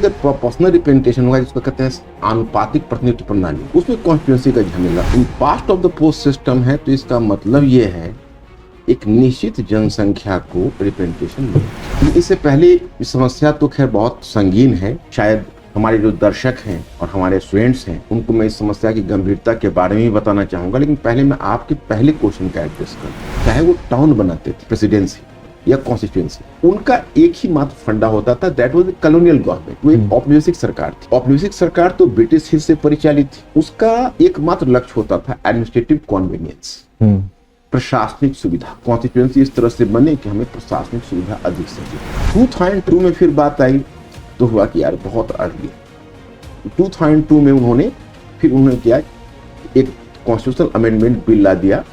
अगर proportional representation होगा जिसको कहते हैं आनुपातिक प्रतिनिधित्व प्रणाली, उसमें कॉन्स्टिट्यूएंसी का झमेला in past of the post system है, तो इसका मतलब ये है एक निश्चित जनसंख्या को रिप्रेजेंटेशन मिले। इससे पहले इस समस्या तो खैर बहुत संगीन है, शायद हमारे जो दर्शक हैं और हमारे स्टूडेंट्स हैं उनको मैं इस समस्या की गंभीरता के बारे में ही बताना चाहूंगा, लेकिन पहले मैं आपके पहले क्वेश्चन का एड्रेस करूं। चाहे वो टाउन बनाते थे, प्रेसिडेंसी या कॉन्स्टिट्यूएंसी, उनका एक ही मात्र फंडा होता था, that was the colonial government. वो एक औपनिवेशिक सरकार थी। औपनिवेशिक सरकार तो ब्रिटिश हित से परिचालित थी। उसका एकमात्र लक्ष्य होता था एडमिनिस्ट्रेटिव कॉन्वीनियंस, प्रशासनिक सुविधा। कॉन्स्टिट्यूएंसी इस तरह से बने कि हमें प्रशासनिक सुविधा अधिक से अधिक। 2002 में फिर बात आई तो हुआ कि यार बहुत अर्ली 2002 में उन्होंने किया एक कॉन्स्टिट्यूशनल अमेंडमेंट बिल ला दिया।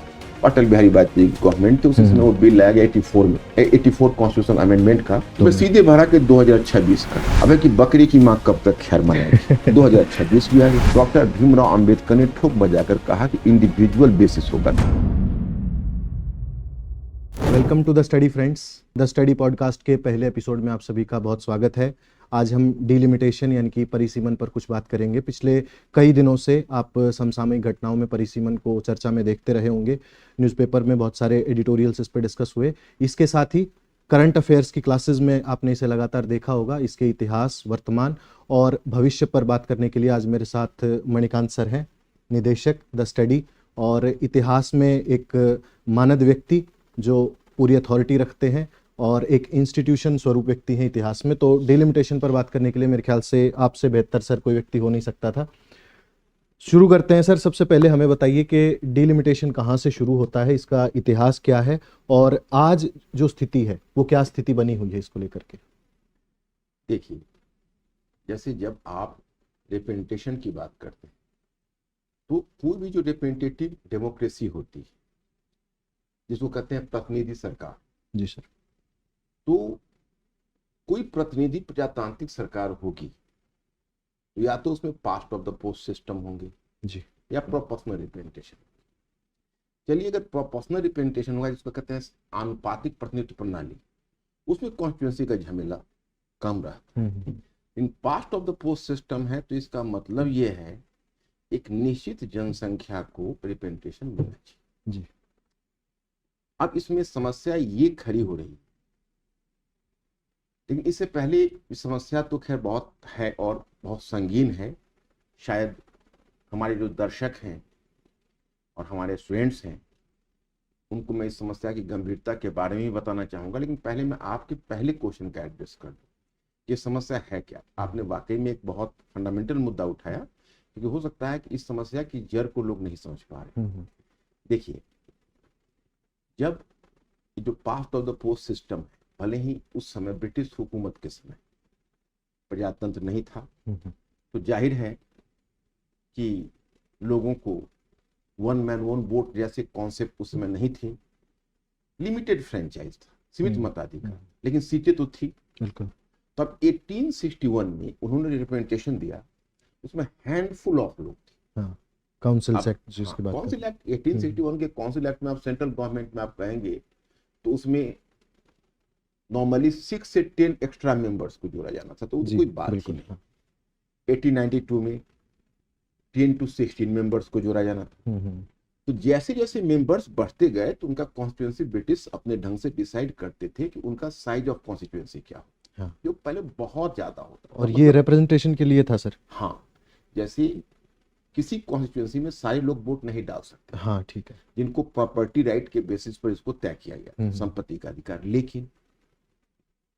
अटल बिहारी वाजपेयी गवर्नमेंट थे, उस समय वो बिल लाया गया 84 में, 84 कॉन्स्टिट्यूशनल अमेंडमेंट का। तो सीधे भरा के 2026 का। अबे कि बकरी की माँ कब तक खैर मनाएगी। 2026 भी आ गया। डॉक्टर भीमराव अंबेडकर ने ठोक बजाकर कहा कि इंडिविजुअल बेसिस होगा। Welcome to the study friends. The study podcast के पहले एपिसोड में आप सभी का बहुत स्वागत है। आज हम डिलिमिटेशन यानी कि परिसीमन पर कुछ बात करेंगे। पिछले कई दिनों से आप समसामयिक घटनाओं में परिसीमन को चर्चा में देखते रहे होंगे। न्यूज़पेपर में बहुत सारे एडिटोरियल्स इस पर डिस्कस हुए। इसके साथ ही करंट अफेयर्स की क्लासेस में आपने इसे लगातार देखा होगा। इसके इतिहास, वर्तमान और भविष्य पर बात करने के लिए आज मेरे साथ मणिकांत सर हैं, निदेशक द स्टडी, और इतिहास में एक मानद व्यक्ति जो पूरी अथॉरिटी रखते हैं और एक इंस्टीट्यूशन स्वरूप व्यक्ति हैं इतिहास में। तो डिलिमिटेशन पर बात करने के लिए मेरे ख्याल से आपसे बेहतर सर कोई व्यक्ति हो नहीं सकता था। शुरू करते हैं सर। सबसे पहले हमें बताइए कि डिलिमिटेशन कहाँ से शुरू होता है, इसका इतिहास क्या है और आज जो स्थिति है वो क्या स्थिति बनी हुई है इसको लेकर के। देखिए, जैसे जब आप रिप्रेजेंटेशन की बात करते हैं तो कोई भी जो रिप्रेजेंटेटिव डेमोक्रेसी होती है जिसको कहते हैं प्रतिनिधि सरकार। जी सर। तो कोई प्रतिनिधि प्रजातांत्रिक सरकार होगी तो या तो उसमें past of the post system होंगे जी, या प्रोपोर्शनल रिप्रेजेंटेशन। चलिए, अगर प्रोपोर्शनल रिप्रेजेंटेशन होगा जिसको कहते हैं आनुपातिक प्रतिनिधित्व प्रणाली, उसमें कॉन्स्टिट्यूएंसी का झमेला कम रहता है। In past of the post system है, तो इसका मतलब ये है एक निश्चित जनसंख्या को रिप्रेजेंटेशन मिलना चाहिए जी। अब इसमें समस्या ये खड़ी हो रही है, लेकिन इससे पहले इस समस्या तो खैर बहुत है और बहुत संगीन है, शायद हमारे जो दर्शक हैं और हमारे स्टूडेंट्स हैं उनको मैं इस समस्या की गंभीरता के बारे में ही बताना चाहूंगा, लेकिन पहले मैं आपके पहले क्वेश्चन का एड्रेस कर दूं। ये समस्या है क्या? आपने वाकई में एक बहुत फंडामेंटल मुद्दा उठाया, क्योंकि हो सकता है कि इस समस्या की जड़ को लोग नहीं समझ पा रहे। देखिए, जब जो past of the post system है, भले ही उस समय ब्रिटिश हुकूमत के समय प्रजातंत्र नहीं था, तो जाहिर है कि लोगों को वन मैन वन वोट जैसे कॉन्सेप्ट उस समय नहीं थे। लिमिटेड फ्रेंचाइज था, सीमित मताधिकार, लेकिन सीटें तो थी। बिल्कुल। तो अब 1861 में उन्होंने रिप्रेजेंटेशन दिया, उसमें हैंडफुल ऑफ लोग थे। काउंसिल एक्ट जिसकी बात काउंसिल एक्ट 1861 के काउंसिल एक्ट में आप सेंट्रल गवर्नमेंट में आप कहेंगे तो उसमें नॉर्मली 6 से 10 एक्स्ट्रा मेंबर्स को जोड़ा जाना था, तो कोई बात ही नहीं। 1892 में 10 to 16 मेंबर्स को जोड़ा जाना था। तो जैसे जैसे मेंबर्स बढ़ते गए तो उनका कॉन्स्टिट्यूएंसी ब्रिटिश अपने ढंग से डिसाइड करते थे कि उनका साइज ऑफ कॉन्स्टिट्यूएंसी क्या हो, जो पहले बहुत ज्यादा होता था। और ये रिप्रेजेंटेशन के लिए था सर। हाँ, जैसे किसी कॉन्स्टिट्यूएंसी में सारे लोग वोट नहीं डाल सकते। हाँ, ठीक है। जिनको प्रॉपर्टी राइट के बेसिस पर इसको तय किया गया, संपत्ति का अधिकार, लेकिन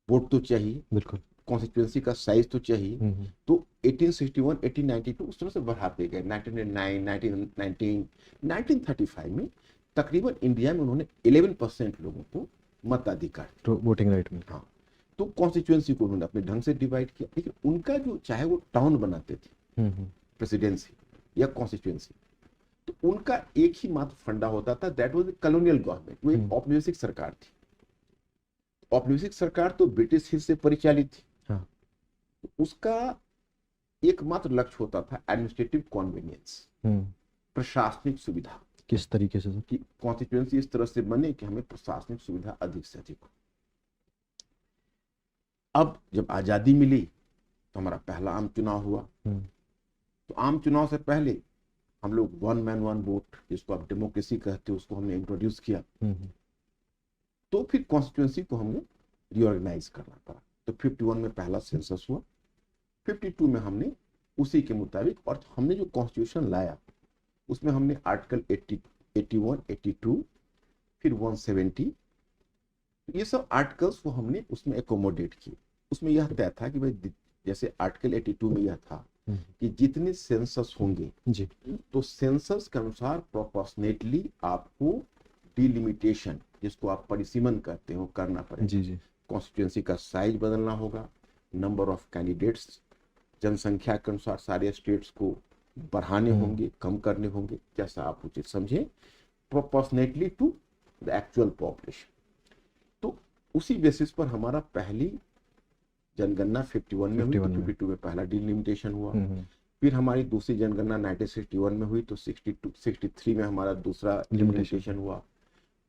वोट तो चाहिए, बिल्कुल, कॉन्स्टिट्यूएंसी का साइज तो चाहिए। तो 1861, 1892 उस तरह से बढ़ाते गए। 1909, 1919, 1935 में तकरीबन इंडिया में उन्होंने 11% लोगों को मताधिकार, तो वोटिंग राइट में। हाँ, तो कॉन्स्टिट्यूएंसी को उन्होंने अपने ढंग से डिवाइड किया। लेकिन उनका जो चाहे वो टाउन बनाते थे, प्रेसिडेंसी या कॉन्स्टिट्यूएंसी, तो उनका एक ही मात्र फंडा होता था, that was the colonial government. वो एक औपनिवेशिक सरकार थी। औपनिवेशिक सरकार तो ब्रिटिश हित से परिचालित थी। तो उसका एकमात्र लक्ष्य होता था एडमिनिस्ट्रेटिव कॉन्वीनियंस, प्रशासनिक सुविधा। किस तरीके से? कि कॉन्स्टिट्यूएंसी इस तरह से बने कि हमें प्रशासनिक सुविधा अधिक से अधिक हो। अब जब आजादी मिली तो हमारा पहला आम चुनाव हुआ। तो आम चुनाव से पहले हम लोग 1 मैन 1 वोट, जिसको आप डेमोक्रेसी कहते हो, उसको हमने इंट्रोड्यूस किया। तो फिर कॉन्स्टिट्यूंसी को हमने रीऑर्गेनाइज करना पड़ा। तो 51 में पहला सेंसस हुआ, 52 में हमने उसी के मुताबिक, और हमने जो कॉन्स्टिट्यूशन लाया उसमें हमने आर्टिकल 80, 81, 82, फिर 170, ये सब आर्टिकल्स को हमने उसमें एकोमोडेट किए। उसमें यह तय था कि भाई जैसे आर्टिकल 82 में यह था कि जितने सेंसस होंगे जी, तो सेंसस के अनुसार प्रोपोर्शनेटली आपको डिलिमिटेशन, जिसको आप परिसीमन करते हो, करना पड़ेगा। जी जी, कॉन्स्टिट्यूंसी का साइज बदलना होगा, नंबर ऑफ कैंडिडेट्स जनसंख्या के अनुसार सारे स्टेट्स को बढ़ाने होंगे, कम करने होंगे, जैसा आप उचित समझे, proportionately to the actual population. तो उसी बेसिस पर हमारा पहली जनगणना 51 में हुई, 52 में पहला डिलिमिटेशन हुआ। फिर हमारी दूसरी जनगणना 1961 में हुई, तो 62, 63 में हमारा दूसरा डिलिमिटेशन हुआ।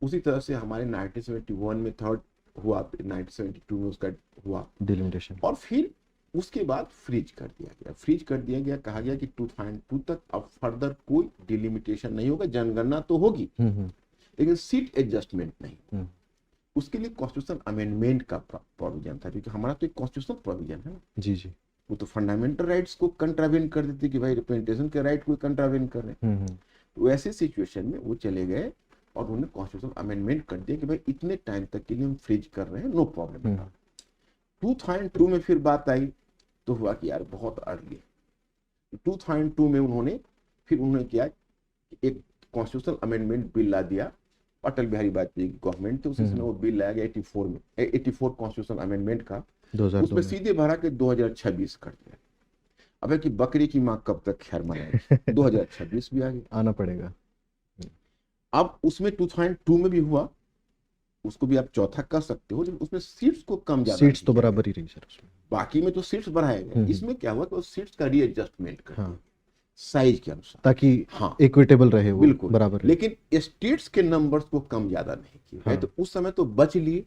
उसी तरह से हमारे 1971 में थर्ड हुआ, 1972 में उसका हुआ डिलिमिटेशन, और फिर उसके बाद फ्रीज कर दिया गया। कहा गया कि 2002 तक अब फर्दर कोई डिलिमिटेशन नहीं होगा, जनगणना तो होगी लेकिन सीट एडजस्टमेंट नहीं। उसके लिए कॉन्स्टिट्यूशन अमेंडमेंट का प्रोविजन था, क्योंकि हमारा तो एक कॉन्स्टिट्यूशनल प्रोविजन है ना। जी जी, वो तो फंडामेंटल राइट्स को कंट्रावेन कर देते कि भाई रिप्रेजेंटेशन के राइट को कंट्रावेन कर रहे हैं। तो ऐसे सिचुएशन में वो चले गए और उन्होंने कॉन्स्टिट्यूशन अमेंडमेंट कर दिया कि भाई इतने टाइम तक के लिए हम फ्रीज कर रहे हैं, नो प्रॉब्लम। 2002 में फिर बात आई तो हुआ कि यार बहुत अर्ली। 2002 में उन्होंने किया एक कॉन्स्टिट्यूशनल अमेंडमेंट बिल ला दिया, अटल बिहारी वाजपेयी की गवर्नमेंट थी, उसी समय वो बिल लाया गया 84 में, 84 कॉन्स्टिट्यूशनल अमेंडमेंट का। 2002 उसमें सीधे भरा के 2026 कर दिया। अब है कि बकरी की माँ कब तक खैर मनाएगी, 2026 भी आ गया, आना पड़ेगा। अब उसमें 2002 में भी हुआ, उसको भी आप चौथा कर सकते हो, लेकिन उसमें सीट्स को कम ज्यादा, सीट्स तो बराबर ही रही सर उसमें, बाकी में तो सीट्स बढ़ाए गए। इसमें क्या हुआ कि वो सीट्स का रीएडजस्टमेंट कर दिया साइज के अनुसार, ताकि हाँ इक्विटेबल रहे, वो बिल्कुल बराबर रहे। लेकिन स्टेट्स के नंबर्स को कम ज्यादा नहीं किए। तो उस समय तो बच लिए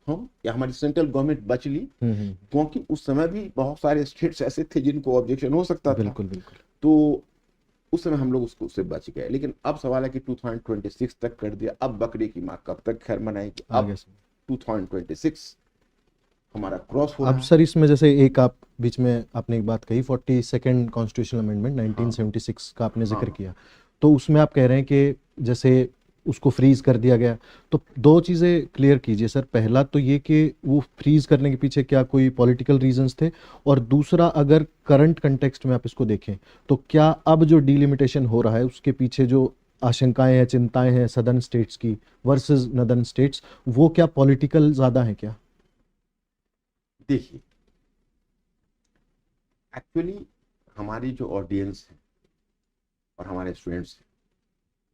हम, या हमारी सेंट्रल गवर्नमेंट बच ली, क्योंकि उस समय भी बहुत सारे स्टेट्स ऐसे थे जिनको ऑब्जेक्शन हो सकता था। बिल्कुल बिल्कुल, तो उस समय हम लोग उससे बच गए। लेकिन अब सवाल है कि 2026 तक कर दिया, अब बकरी की माँ कब तक खैर मनाएगी। अब 2026 हमारा क्रॉस हो रहा है। अब सर इसमें जैसे एक आप बीच में आपने एक बात कही, 42nd कॉन्स्टिट्यूशनल अमेंडमेंट 1976 का आपने जिक्र किया, तो उसमें आप कह रहे हैं कि जैसे उसको फ्रीज कर दिया गया। तो दो चीज़ें क्लियर कीजिए सर। पहला तो ये कि वो फ्रीज करने के पीछे क्या कोई पॉलिटिकल रीजंस थे, और दूसरा अगर करंट कंटेक्स्ट में आप इसको देखें तो क्या अब जो डिलिमिटेशन हो रहा है उसके पीछे जो आशंकाएं हैं, चिंताएं हैं सदर्न स्टेट्स की वर्सेस नॉर्दर्न स्टेट्स, वो क्या पॉलिटिकल ज़्यादा है क्या? देखिए, एक्चुअली हमारी जो ऑडियंस है और हमारे स्टूडेंट्स हैं,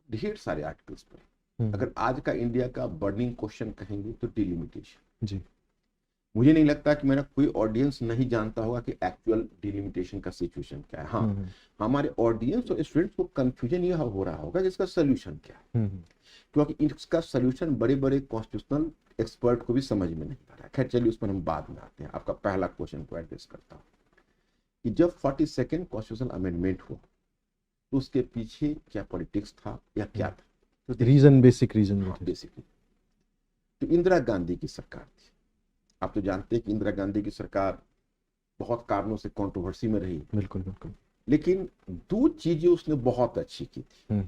ढेर सारे आर्टिकल्स पर, अगर आज का इंडिया का बर्निंग क्वेश्चन कहेंगे तो डिलिमिटेशन। जी, मुझे नहीं लगता कि मेरा कोई ऑडियंस नहीं जानता होगा कि एक्चुअल डिलिमिटेशन का सिचुएशन क्या है। हाँ, हमारे ऑडियंस और स्टूडेंट्स को कंफ्यूजन यह हो रहा होगा कि इसका सोल्यूशन क्या है, क्योंकि इसका सोल्यूशन बड़े बड़े कॉन्स्टिट्यूशनल एक्सपर्ट को भी समझ में नहीं आ रहा है। खैर चलिए, उस पर हम बाद में आते हैं। आपका पहला क्वेश्चन को एड्रेस करता हूँ कि जब 42nd कॉन्स्टिट्यूशनल अमेंडमेंट हुआ तो उसके पीछे क्या पॉलिटिक्स था या क्या था? तो रीजन, बेसिक रीजन बेसिकली तो इंदिरा गांधी की सरकार थी। आप तो जानते हैं कि इंदिरा गांधी की सरकार बहुत कारणों से कंट्रोवर्सी में रही। बिल्कुल बिल्कुल, लेकिन दो चीजें उसने बहुत अच्छी की थी।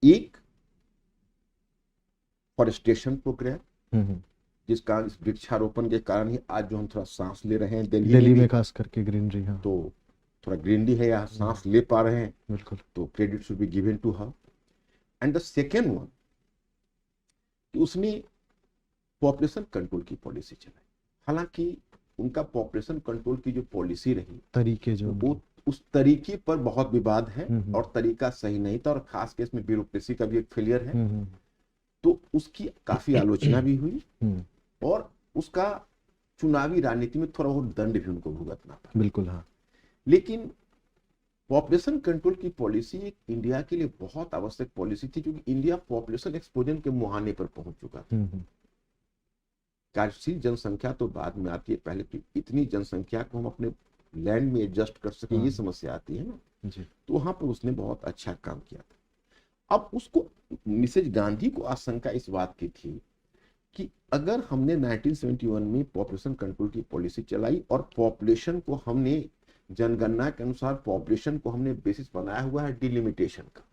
एक फॉरेस्टेशन प्रोग्राम, जिसका इस वृक्षारोपण के कारण ही आज जो हम थोड़ा सांस ले रहे हैं दिल्ली में खास करके ग्रीनरी, हाँ, तो थोड़ा ग्रीनरी है, या सांस ले पा रहे हैं, बिल्कुल, तो credit should be given to her. And the second one कि उसने पॉपुलेशन कंट्रोल की पॉलिसी चलाई। हालांकि उनका पॉपुलेशन कंट्रोल की जो पॉलिसी रही, तरीके जो वो उस तरीके पर बहुत विवाद है और तरीका सही नहीं था, और खास केस में ब्यूरोक्रेसी का भी एक फेलियर है। तो उसकी काफी आलोचना भी हुई और उसका चुनावी राजनीति में थोड़ा बहुत दंड भी उनको भुगतना पड़ा। बिल्कुल, हाँ। लेकिन पॉपुलेशन कंट्रोल की पॉलिसी एक इंडिया के लिए बहुत आवश्यक पॉलिसी थी, क्योंकि इंडिया पॉपुलेशन एक्सप्लोजन के मुहाने पर पहुंच चुका था। कार्यशील जनसंख्या तो बाद में आती है, पहले तो इतनी जनसंख्या को हम अपने लैंड में एडजस्ट कर सके, ये समस्या आती है ना जी। तो वहां पर उसने बहुत अच्छा काम किया था। अब उसको मिसेज गांधी को आशंका इस बात की थी कि अगर हमने 1971 में पॉपुलेशन कंट्रोल की पॉलिसी चलाई और पॉपुलेशन को हमने जनगणना के अनुसार पॉपुलेशन को हमने बेसिस बनाया हुआ है डिलिमिटेशन का,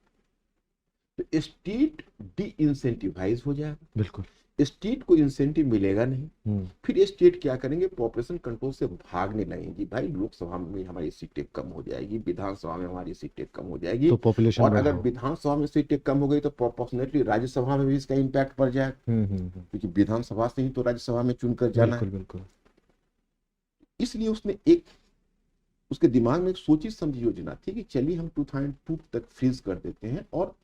तो स्टेट डी इंसेंटिवाइज हो जाएगा, बिल्कुल। स्टेट को इंसेंटिव मिलेगा नहीं, फिर स्टेट क्या करेंगे, पॉपुलेशन कंट्रोल से भागने लगेंगी। भाई लोकसभा में हमारी सीटें कम हो जाएगी, विधानसभा में हमारी सीटें कम हो जाएगी, तो पॉपुलेशन और अगर विधानसभा में सीटें कम हो गई तो प्रोपोर्शनेटली राज्यसभा में भी इसका इम्पैक्ट पड़ जाएगा, क्योंकि विधानसभा से ही तो राज्यसभा में चुनकर जाना है। बिल्कुल। इसलिए उसने एक उसके दिमाग में एक सोची समझी योजना थी कि चलिए हम 2002 तक फ्रीज कर देते हैं, और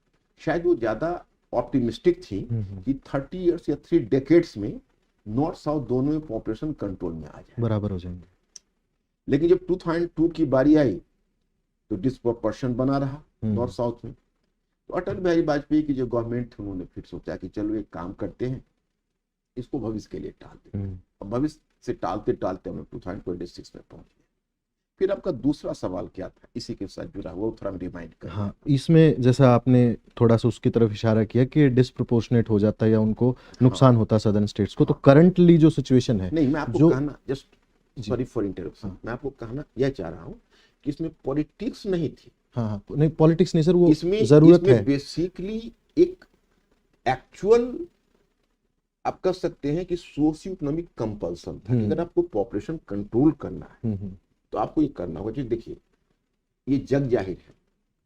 शायद वो ज्यादा ऑप्टिमिस्टिक थी कि 30 इयर्स या 3 डेकेड्स में नॉर्थ साउथ दोनों में पॉपुलेशन कंट्रोल में आ जाए, बराबर हो जाएंगे। लेकिन जब 2002 की बारी आई तो डिस्प्रोपोर्शन बना रहा नॉर्थ साउथ में। तो अटल बिहारी वाजपेयी की जो गवर्नमेंट थी उन्होंने फिर सोचा कि चलो एक काम करते हैं, इसको भविष्य के लिए टाल देते हैं। और भविष्य से टालते टालते हम 2026 में पहुंच गए। फिर आपका दूसरा सवाल क्या था इसी के साथ जुड़ा, वो थोड़ा रिमाइंड कर। हाँ, इसमें जैसा आपने थोड़ा सा उसकी तरफ इशारा किया कि डिस्प्रोपोर्शनेट हो जाता है या उनको नुकसान होता है सदर्न स्टेट्स को, तो करंटली जो सिचुएशन है, नहीं मैं आपको कहना, जस्ट सॉरी फॉर इंटरप्शन, मैं आपको कहना यह चाह रहा हूँ कि इसमें पॉलिटिक्स नहीं थी। हाँ, नहीं पॉलिटिक्स नहीं सर, वो इसमें जरूरत है बेसिकली एक एक्चुअल आप कह सकते हैं कि सोशियो इकोनॉमिक कंपल्सन था। अगर आपको पॉपुलेशन कंट्रोल करना है तो आपको ये करना होगा। देखिए ये जग जाहिर है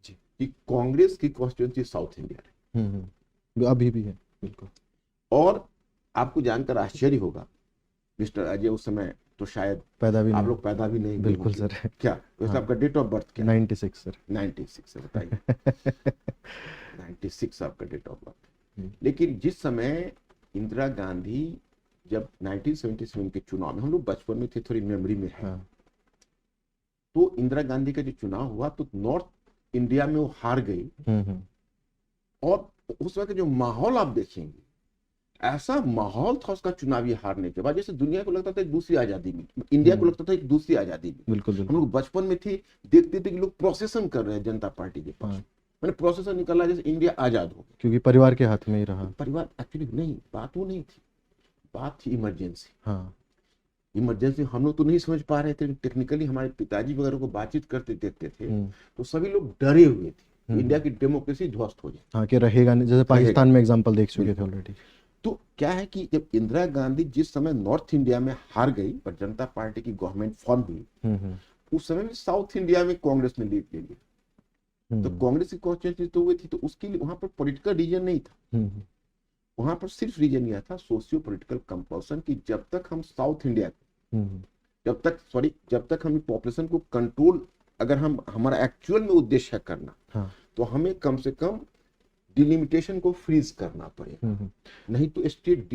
जी कि कांग्रेस की कॉन्स्टिट्यूंसी साउथ इंडिया है, अभी भी है, बिल्कुल। और आपको जानकर आश्चर्य होगा, मिस्टर अजय उस समय तो शायद पैदा भी आप लोग पैदा भी नहीं, बिल्कुल सर। क्या वैसे आपका डेट ऑफ बर्थ क्या? 96 सर। 96 है, बताइए। 96 आपका डेट ऑफ बर्थ। लेकिन जिस समय इंदिरा गांधी जब 1977 के चुनाव में, हम लोग बचपन में थे, थोड़ी मेमोरी में है, तो इंदिरा गांधी का जो चुनाव हुआ तो नॉर्थ इंडिया में वो हार गई। और उस वक्त जो माहौल आप देखेंगे, ऐसा माहौल था उसका चुनावी हारने के बाद, जैसे दुनिया को लगता था एक दूसरी आजादी मिली, इंडिया को लगता था एक दूसरी आजादी मिली। बिल्कुल। हम लोग बचपन में थे, देखते थे कि लोग प्रोसेसन कर रहे हैं जनता पार्टी के पास, मैंने प्रोसेसन निकाला जैसे इंडिया आजाद हो गया, क्योंकि परिवार के हाथ में ही रहा। परिवार एक्चुअली नहीं, बात वो नहीं थी, बात थी इमरजेंसी। हाँ, इमरजेंसी हम लोग तो नहीं समझ पा रहे थे, टेक्निकली हमारे पिताजी वगैरह को बातचीत करते देखते थे तो सभी लोग डरे हुए थे इंडिया की डेमोक्रेसी ध्वस्त हो जाए। हाँ, कि रहेगा नहीं, जैसे पाकिस्तान में एग्जांपल देख चुके थे ऑलरेडी। तो क्या है कि जब इंदिरा गांधी जिस समय नॉर्थ इंडिया में हार गई और जनता पार्टी की गवर्नमेंट फॉर्म हुई, उस समय में साउथ इंडिया में कांग्रेस ने लीड ले लिया। तो कांग्रेस की कॉन्स्टिट्यूंसी तो हुई थी, तो उसके लिए वहां पर पॉलिटिकल रीजन नहीं था, वहां पर सिर्फ रीजन यह था सोशियो पॉलिटिकल कंपल्सन कि जब तक हम साउथ इंडिया जब तक हम पॉपुलेशन को कंट्रोल, अगर हम हमारा एक्चुअल में उद्देश्य है करना, तो हमें कम से कम डिलिमिटेशन को फ्रीज करना पड़ेगा, नहीं तो स्टेट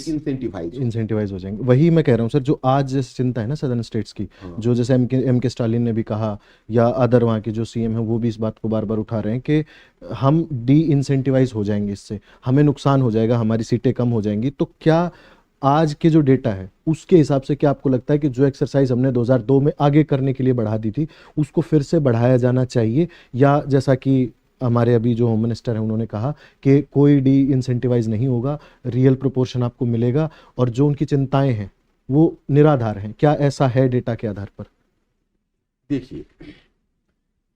इंसेंटिवाइज हो जाएंगे। वही मैं कह रहा हूँ सर, जो आज जैसे चिंता है ना सदर्न स्टेट्स की, जो जैसे एम के स्टालिन ने भी कहा, या अदर वहाँ के जो सीएम है वो भी इस बात को बार बार उठा रहे हैं कि हम डी इंसेंटिवाइज हो जाएंगे, इससे हमें नुकसान हो जाएगा, हमारी सीटें कम हो जाएंगी। तो क्या आज के जो डेटा है उसके हिसाब से क्या आपको लगता है कि जो एक्सरसाइज हमने 2002 में आगे करने के लिए बढ़ा दी थी उसको फिर से बढ़ाया जाना चाहिए, या जैसा कि हमारे अभी जो होम मिनिस्टर हैं उन्होंने कहा कि कोई डी इंसेंटिवाइज नहीं होगा, रियल प्रोपोर्शन आपको मिलेगा, और जो उनकी चिंताएं हैं वो निराधार हैं, क्या ऐसा है डेटा के आधार पर? देखिए,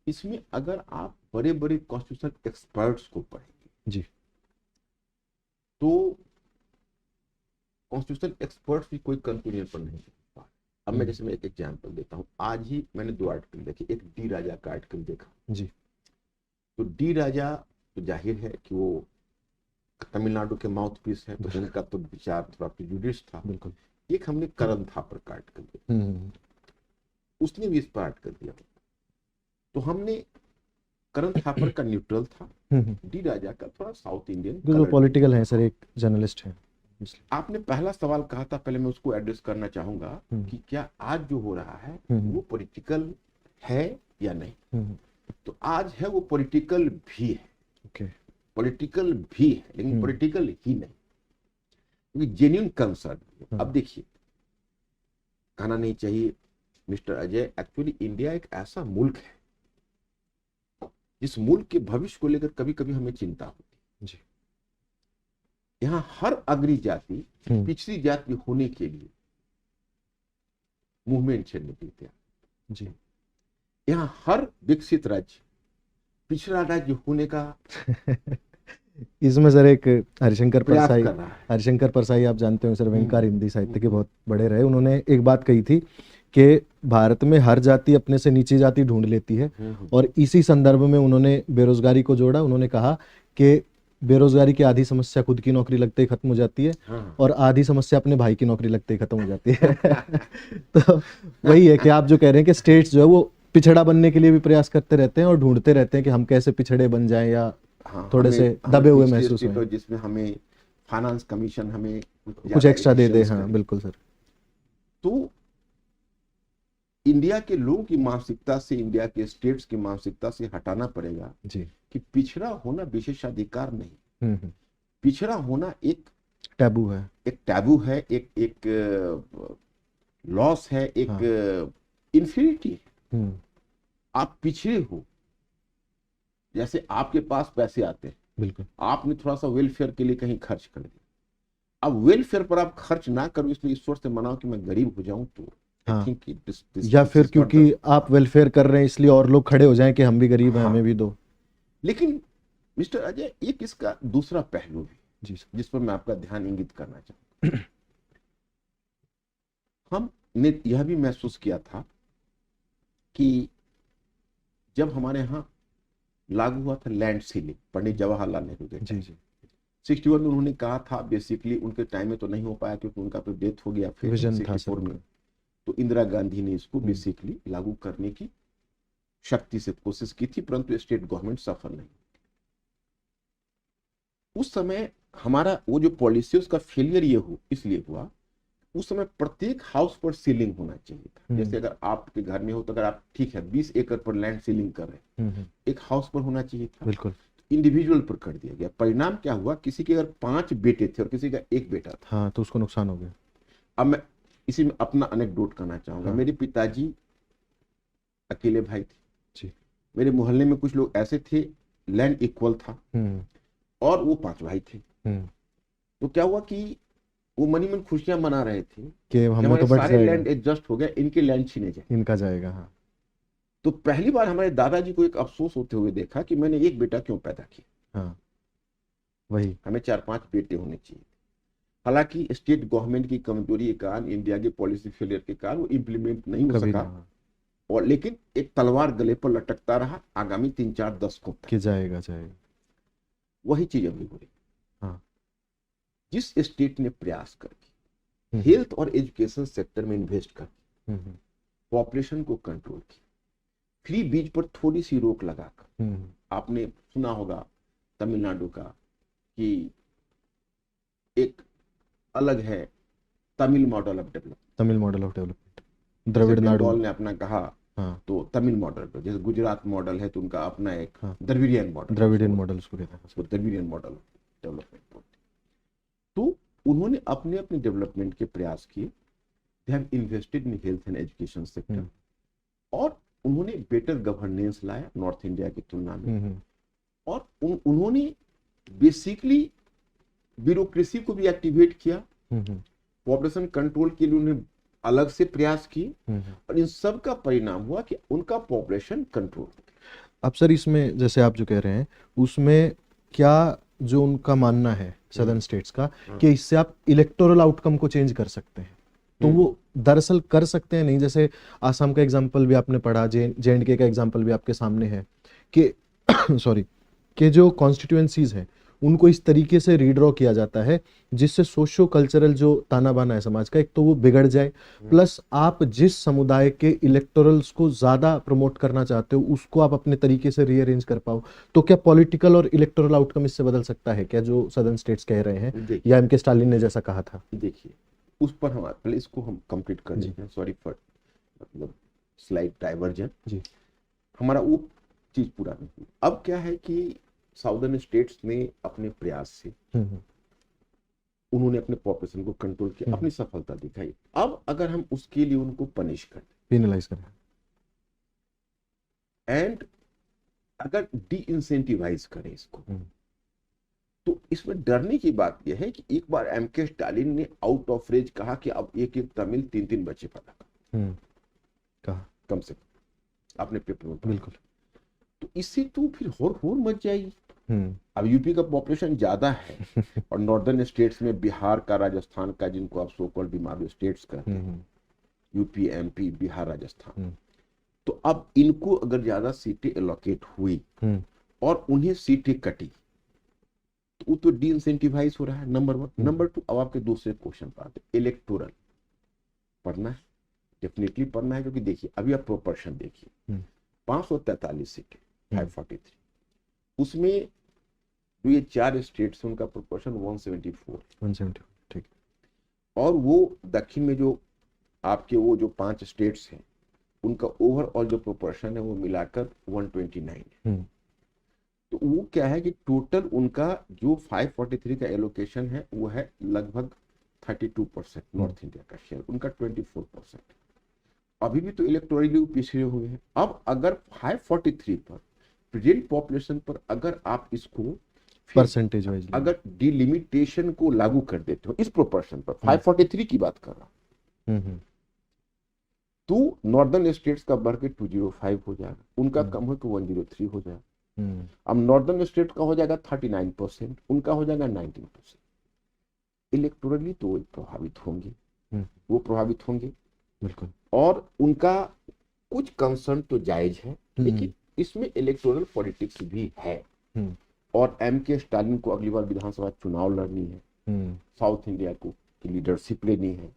इसमें अगर आप बड़े बड़े कॉन्स्टिट्यूशनल एक्सपर्ट्स को पढ़ेंगे जी, तो कॉन्स्टिट्यूशनल एक्सपर्ट्स भी कोई कंक्लूजन पर नहीं पा। अब मैं जैसे मैं एक एग्जांपल देता हूँ, आज ही मैंने 2 आर्टिकल देखे, एक डी राजा का आर्टिकल देखा जी। तो डी राजा तो जाहिर है कि वो तमिलनाडु के माउथ पीस है, तो उनका तो विचार थोड़ा प्रेजुडिस था। बिल्कुल। एक हमने करण थापर का आर्टिकल देखा, उसने भी इस पर आर्टिकल दिया, तो हमने करण थापर का न्यूट्रल था, डी राजा का थोड़ा साउथ इंडियन, जो पॉलिटिकल है सर, एक जर्नलिस्ट है। आपने पहला सवाल कहा था, पहले मैं उसको एड्रेस करना चाहूंगा कि क्या आज जो हो रहा है वो पॉलिटिकल है या नहीं। तो आज है, वो पॉलिटिकल भी है, पॉलिटिकल भी है, लेकिन पॉलिटिकल ही नहीं। Genuine concern. अब देखिए, कहना नहीं चाहिए मिस्टर अजय, एक्चुअली इंडिया एक ऐसा मुल्क है जिस मुल्क के भविष्य को लेकर कभी कभी हमें चिंता होती जी। है। यहाँ हर अग्री जाति पिछड़ी जाति होने के लिए मूवमेंट छेड़ने के लिए तैयार। जी। यहाँ हर विकसित राज्य पिछड़ा राज्य होने का इसमें सर एक हरिशंकर प्रयास परसाई, कर रहा है। हरिशंकर परसाई आप जानते हो सर, व्यंगकार हिंदी साहित्य के बहुत बड़े रहे। उन्होंने एक बात कही थी कि भारत में हर जाति अपने से नीची जाति ढूंढ लेती है, और इसी संदर्भ में उन्होंने बेरोजगारी को जोड़ा। उन्होंने कहा कि बेरोजगारी की आधी समस्या खुद की नौकरी लगते ही खत्म हो जाती है, और आधी समस्या अपने भाई की नौकरी लगते ही खत्म हो जाती है। तो वही है कि आप जो कह रहे हैं कि स्टेट्स जो है वो पिछड़ा बनने के लिए भी प्रयास करते रहते हैं और ढूंढते रहते हैं कि हम कैसे पिछड़े बन जाएं या थोड़े से दबे हुए महसूस हों, जिसमें हमें फाइनेंस कमीशन हमें कुछ एक्स्ट्रा दे दे। हाँ बिल्कुल सर। तो इंडिया के लोगों की मानसिकता से, इंडिया के स्टेट्स की मानसिकता से हटाना पड़ेगा जी कि पिछड़ा होना विशेषाधिकार नहीं, पिछड़ा होना एक टैबू है, एक टैबू है, एक लॉस है, एक इंफिनिटी है। आप पिछड़े हो, जैसे आपके पास पैसे आते हैं, बिल्कुल, आपने थोड़ा सा वेलफेयर के लिए कहीं खर्च कर दिया, अब वेलफेयर पर आप खर्च ना करो इसलिए ईश्वर से मनाओ कि मैं गरीब हो जाऊं, तो हाँ। this या फिर is not क्योंकि the- आप वेलफेयर कर रहे हैं इसलिए और लोग खड़े हो जाएं कि हम भी गरीब हैं, हमें भी दो। लेकिन मिस्टर अजय, एक इसका दूसरा पहलू भी जी जिस पर मैं आपका ध्यान इंगित करना चाहता हूं। हमने यह भी महसूस किया था कि जब हमारे यहाँ लागू हुआ था लैंड सीलिंग, पंडित जवाहरलाल नेहरू के जी जी 61 में उन्होंने कहा था, बेसिकली उनके टाइम में तो नहीं हो पाया क्योंकि उनका तो डेथ हो गया, फिर विजन था 64 सर। में तो इंदिरा गांधी ने इसको बेसिकली लागू करने की शक्ति से कोशिश की थी, परंतु स्टेट गवर्नमेंट सफल नहीं। उस समय हमारा वो जो पॉलिसी उसका फेलियर ये इसलिए हुआ, उस समय प्रत्येक हाउस पर सीलिंग होना चाहिए था। जैसे अगर आपके घर में हो तो अगर आप ठीक है 20 एकड़ पर लैंड सीलिंग कर रहे हैं, एक हाउस पर होना चाहिए था, बिल्कुल। इंडिविजुअल पर कर दिया गया। परिणाम क्या हुआ, किसी के अगर 5 बेटे थे और किसी का 1 बेटा था, हाँ, तो उसको नुकसान हो गया। अब मैं इसी में अपना अनेक्डोट करना चाहूंगा। हाँ। मेरे पिताजी अकेले भाई थे जी। मेरे मोहल्ले में कुछ लोग ऐसे थे, लैंड इक्वल था और वो 5 भाई थे। तो क्या हुआ कि वो मनी मन खुशियां मना रहे थे कि हमें तो सारे लैंड एडजस्ट हो गया, इनके लैंड छीने जाए, इनका जाएगा। हाँ। तो पहली बार हमारे दादाजी को एक अफसोस होते हुए देखा कि मैंने एक बेटा क्यों पैदा किया। हाँ, वही हमें 4-5 बेटे होने चाहिए। हालांकि स्टेट गवर्नमेंट की कमजोरी के कारण, इंडिया के पॉलिसी फेलियर के कारण वो इम्प्लीमेंट नहीं हो सका, और लेकिन एक तलवार गले पर लटकता रहा आगामी 3-4 दशकों तक कि जाएगा। वही चीज अभी हो रही। हाँ। जिस स्टेट ने प्रयास करके हेल्थ और एजुकेशन सेक्टर में इन्वेस्ट कर पॉपुलेशन को कंट्रोल की, फ्री बीज पर थोड़ी सी रोक लगाकर, आपने सुना होगा तमिलनाडु का कि एक अलग है Tamil model of development, Dravida Nadu ने अपना कहा। हाँ। तो तमिल मॉडल पर, जैसे गुजरात मॉडल है तो उनका अपना एक द्रविडियन मॉडल उसको कहते हैं, द्रविडियन मॉडल डेवलपमेंट। तो उन्होंने अपने अपने डेवलपमेंट के प्रयास किए, they have invested in health and education sector, और उन्होंने बेटर गवर्नेंस लाया नॉर्थ इंडिया की तुलना में, और उन्होंने बेसिकली ब्यूरोक्रेसी को भी एक्टिवेट किया, पॉपुलेशन कंट्रोल के लिए उन्हें अलग से प्रयास किए, और इन सब का परिणाम हुआ कि उनका पॉपुलेशन कंट्रोल। अब सर इसमें जैसे आप जो कह रहे हैं उसमें क्या जो उनका मानना है सदर्न स्टेट्स का कि इससे आप इलेक्टोरल आउटकम को चेंज कर सकते हैं, तो वो दरअसल कर सकते हैं नहीं? जैसे आसाम का एग्जांपल भी आपने पढ़ा, जे.एंड.के का एग्जांपल भी आपके सामने है कि सॉरी कि जो कॉन्स्टिट्यूएंसीज हैं उनको इस तरीके से रीड्रॉ किया जाता है जिससे सोशो कल्चरल जो ताना बाना है समाज का, एक तो वो बिगड़ जाए, प्लस आप जिस समुदाय के इलेक्टोरल्स को ज्यादा प्रमोट करना चाहते हो उसको आप अपने तरीके से रीअरेंज कर पाओ। तो क्या पॉलिटिकल और इलेक्टोरल आउटकम इससे बदल सकता है क्या, जो सदर्न स्टेट्स कह रहे हैं, या एम.के. स्टालिन ने जैसा कहा था? देखिए, उस पर हम पहले इसको हम कंप्लीट कर लेते हैं। सॉरी फॉर मतलब स्लाइड डाइवर्जन जी। हमारा वो चीज पूरा नहीं हुई। अब क्या है कि साउदर्न स्टेट्स ने अपने प्रयास से उन्होंने अपने पॉपुलेशन को कंट्रोल किया, अपनी सफलता दिखाई। अब अगर हम उसके लिए उनको पनिश कर दें, पेनलाइज करें, एंड अगर डी इंसेंटिवाइज करें इसको, तो इसमें डरने की बात यह है कि एक बार एम के स्टालिन ने आउट ऑफ रेंज कहा कि अब एक एक तमिल 3-3 बच्चे पैदा कर, कहा कम से कम अपने पेपर में। बिल्कुल। तो इससे तो फिर होर मच जाएगी। अब यूपी का पॉपुलेशन ज्यादा है और नॉर्दर्न स्टेट्स में बिहार का, राजस्थान का, जिनको आप सो कॉल्ड बीमार स्टेट्स कहते हैं, यूपी, एमपी, बिहार, राजस्थान, तो अब इनको अगर ज्यादा सीटें एलोकेट हुई और उन्हें सीटें कटी, तो वो तो डी इंसेंटिवाइज हो रहा है, नंबर 1। नंबर 2, अब आपके दूसरे क्वेश्चन पर आते, इलेक्टोरल पढ़ना है, डेफिनेटली पढ़ना है, क्योंकि देखिए अभी आप प्रोपोर्शन देखिए, 543 सीटें 543, उसमें जो ये 4 स्टेट्स हैं उनका प्रोपोर्शन 174, ठीक। और वो दक्षिण में जो आपके वो जो 5 स्टेट्स हैं उनका ओवरऑल जो प्रोपोर्शन है वो मिलाकर 129 है। तो वो क्या है कि टोटल उनका जो 543 का एलोकेशन है वो है लगभग 32%, नॉर्थ इंडिया का शेयर उनका 24%। अभी भी तो इलेक्टोरली पिछड़े हुए हैं। अब अगर 543 पर प्रेजेंट पॉपुलेशन पर अगर आप इसको परसेंटेज वाइज अगर डिलिमिटेशन को लागू कर देते हो इस प्रोपोर्शन पर, 543 की बात कर रहा हूं, तो नॉर्दर्न स्टेट्स का बढ़ के 205 हो जाएगा, उनका कम हो तो 103 हो जाएगा। अब नॉर्दर्न स्टेट का हो जाएगा 39%, उनका हो जाएगा 19%। इलेक्टोरली तो प्रभावित होंगे, वो प्रभावित होंगे बिल्कुल, और उनका कुछ कंसर्न तो जायज है, लेकिन इसमें इलेक्टोरल पॉलिटिक्स भी है। और एम के स्टालिन को अगली बार विधानसभा चुनाव लड़नी है, साउथ इंडिया को लीडरशिप लेनी है,